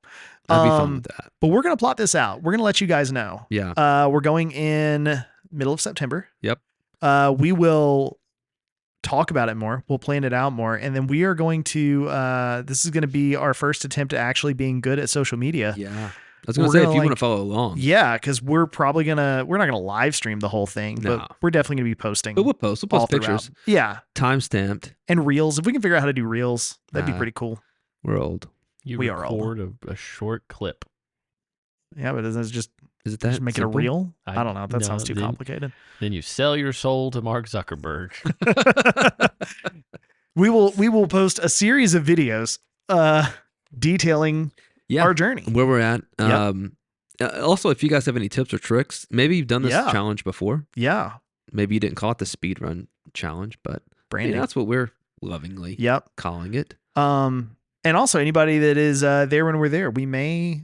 I'd be fine with that. But we're gonna plot this out. We're gonna let you guys know. Yeah. We're going in middle of September. Yep. We will talk about it more. We'll plan it out more, and then we are going to. This is going to be our first attempt at actually being good at social media. Yeah. I was gonna We're say gonna, if you want like- to follow along. Yeah, because we're not gonna live stream the whole thing, No. but we're definitely gonna be posting. But we'll post all pictures, throughout. Yeah, time stamped. and reels. If we can figure out how to do reels, that'd be pretty cool. We're old. You We are old. record a short clip. Yeah, but it's just Is it that? make it a simple? reel. I don't know. That no, sounds too then- complicated. Then you sell your soul to Mark Zuckerberg. We will post a series of videos detailing Yeah. our journey. Where we're at. Yep. Also, if you guys have any tips or tricks, maybe you've done this Yeah. challenge before. Yeah, Maybe you didn't call it the speed run challenge, but branding. that's what we're lovingly Yep. calling it. And also anybody that is there when we're there, we may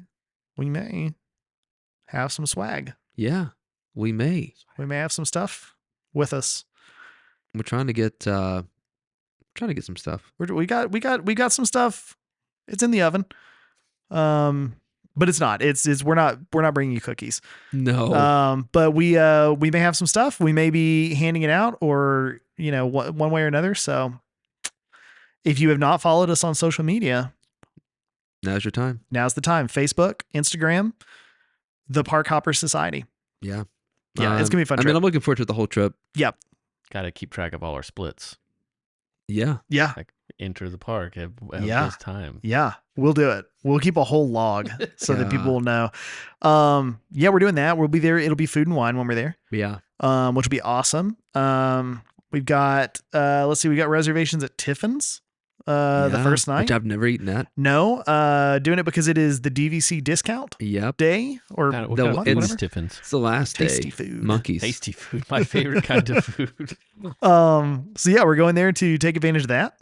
have some swag. Yeah, we may. We may have some stuff with us. We're trying to get some stuff. We got some stuff. It's in the oven. But it's not. It's we're not bringing you cookies. No. But we may have some stuff. We may be handing it out, or one way or another. So if you have not followed us on social media, Now's your time. now's the time. Facebook, Instagram, the Park Hopper Society. Yeah. Yeah, it's gonna be a fun I trip. mean, I'm looking forward to the whole trip. Yep. Got to keep track of all our splits. Yeah. Yeah. Enter the park at Yeah. this time. Yeah, we'll do it. We'll keep a whole log so that people Yeah. will know. Yeah, we're doing that. We'll be there. It'll be food and wine when we're there. Yeah. Which will be awesome. We've got let's see, we got reservations at Tiffin's the Yeah, first night. Which I've never eaten at. No, doing it because it is the DVC discount Yep. day or What the- kind of month, food it's- is whatever. Tiffin's? It's the last Tasty day. food. Monkeys. Tasty food. My favorite kind of food. So yeah, we're going there to take advantage of that.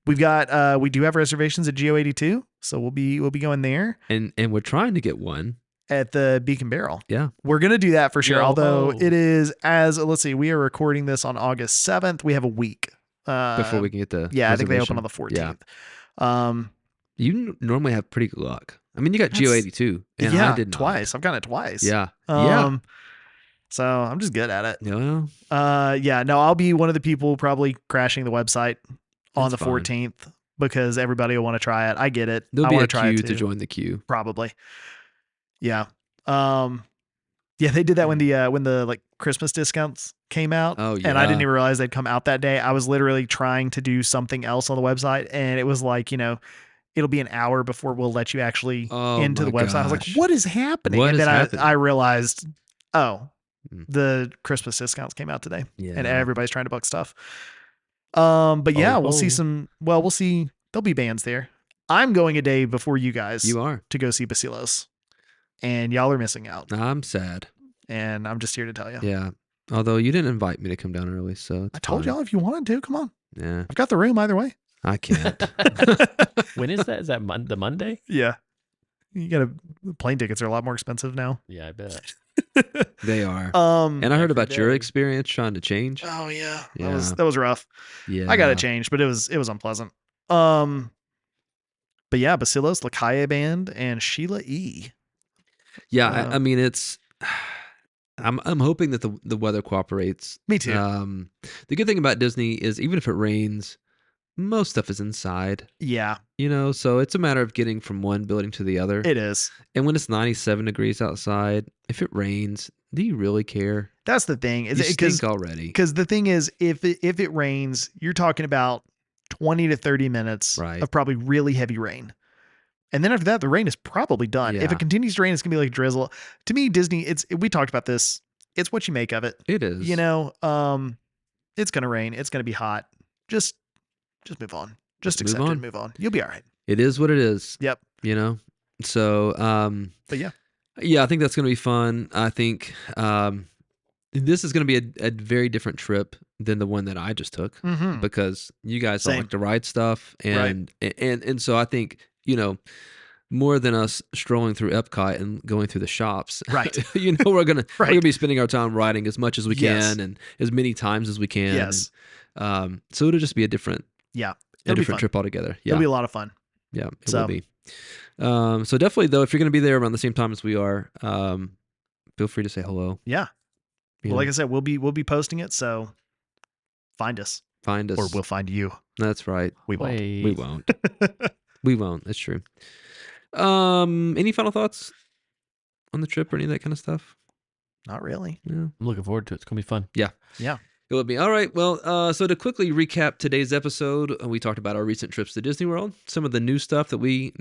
We've got we do have reservations at Geo-82, so we'll be going there And we're trying to get one. at the Beacon Barrel. Yeah. We're gonna do that for sure. Although Yo-ho. it is let's see, we are recording this on August 7th. We have a week Before we can get the Yeah, I think they open reservation. on the 14th. Yeah. You normally have pretty good luck. I mean, you got That's- Geo-82. And yeah, I did not. twice. I've gotten it twice. Yeah. Yeah. So I'm just good at it. Well, Yeah, no, I'll be one of the people probably crashing the website on That's the fine. 14th because everybody will want to try it. I get it. there'll I be want a to try queue it to too. join the queue. Probably. Yeah. Yeah, they did that when the like Christmas discounts came out. Oh, And I didn't yeah. even realize they'd come out that day. I was literally trying to do something else on the website, and it was like, it'll be an hour before we'll let you actually Oh, into the my website. I was like, gosh. what is happening? What and is then happening? I realized, oh, Mm. the Christmas discounts came out today. Yeah. And everybody's trying to book stuff. But yeah, we'll see Oh. we'll see. There'll be bands there. I'm going a day before you guys You are. to go see Basilos, and y'all are missing out. I'm sad. And I'm just here to tell you. Yeah. Although you didn't invite me to come down early, so it's I told fine. y'all if you wanted to, come on. Yeah. I've got the room either way. I can't. When is that? Is that the Monday? Yeah. You gotta plane tickets are a lot more expensive now. Yeah, I bet. They are. And And I heard every about your day. experience trying to change. oh yeah. Yeah. That was rough. Yeah. I got it changed, but it was unpleasant. But yeah, Basilos, Lakaya Band, and Sheila E. Yeah, Uh, I mean it's I'm hoping that the weather cooperates. Me too. The good thing about Disney is even if it rains, most stuff is inside, Yeah, so it's a matter of getting from one building to the other. it is. And when it's 97 degrees outside, if it rains, do you really care? That's the thing. You Is it because stink already. the thing is, if it rains, you're talking about 20 to 30 minutes Right. of probably really heavy rain. And then after that, the rain is probably done. If Yeah. it continues to rain, it's gonna be like drizzle. To me, Disney, we talked about this. It's what you make of it. It is. It's gonna rain. It's gonna be hot. Just move on. Just Let's accept move it on. and move on. You'll be all right. It is what it is. Yep. You know? So, But yeah. yeah, I think that's going to be fun. I think this is going to be a very different trip than the one that I just took Mm-hmm. because you guys don't Same. like to ride stuff. And so I think, more than us strolling through Epcot and going through the shops. Right. We're gonna Right. we're gonna be spending our time riding as much as we Yes. can and as many times as we can. Yes. And, so it'll just be a different Yeah. It'll be fun. trip altogether. Yeah. It'll be a lot of fun. Yeah, it So- will be. So definitely though, if you're gonna be there around the same time as we are, feel free to say hello. Yeah. You Well, know, like I said, we'll be posting it, so find us. find us. Or we'll find you. That's right. We won't. We won't. We won't. That's true. Any final thoughts on the trip or any of that kind of stuff? Not really. Yeah. I'm looking forward to it. It's gonna be fun. Yeah. It would be. All right. Well, so to quickly recap today's episode, we talked about our recent trips to Disney World, some of the new stuff that we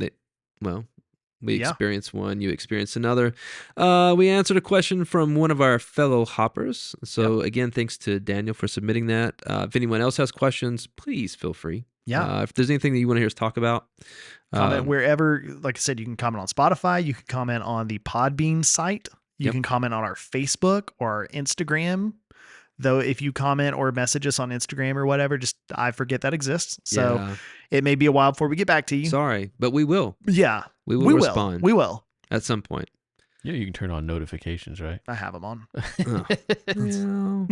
Yeah. experienced one, you experienced another. We answered a question from one of our fellow hoppers. So again, thanks to Daniel for submitting that. If anyone else has questions, please feel free. Yeah. If there's anything that you want to hear us talk about, Comment wherever, like I said, you can comment on Spotify. You can comment on the Podbean site. You Yep. can comment on our Facebook or our Instagram. Though if you comment or message us on Instagram or whatever, just I forget that exists. So yeah, it may be a while before we get back to you. sorry, but we will. Yeah. We will respond We will. at some point. Yeah, you can turn on notifications, right? I have them on. Well,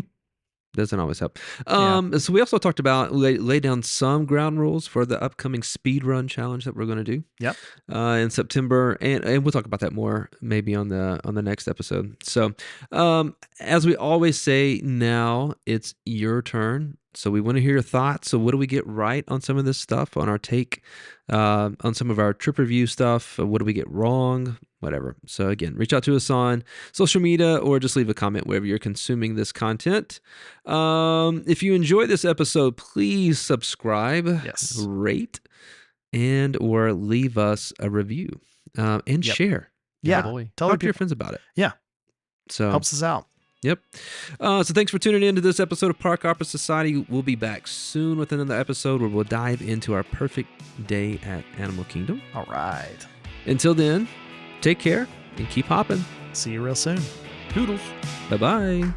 doesn't always help. Yeah. So we also talked about lay down some ground rules for the upcoming speed run challenge that we're going to do. Yep. In September, and we'll talk about that more maybe on the next episode. So, as we always say, now it's your turn. So we want to hear your thoughts. So what do we get right on some of this stuff, on our take, on some of our trip review stuff? What do we get wrong? Whatever. So again, reach out to us on social media or just leave a comment wherever you're consuming this content. If you enjoyed this episode, please subscribe, Yes. rate, and or leave us a review and Yep. share. Yeah. boy. Tell Talk other to your people. friends about it. Yeah. So Helps us out. Yep. So thanks for tuning in to this episode of Park Opera Society. We'll be back soon with another episode where we'll dive into our perfect day at Animal Kingdom. All right. Until then, take care and keep hopping. See you real soon. Toodles. Bye-bye.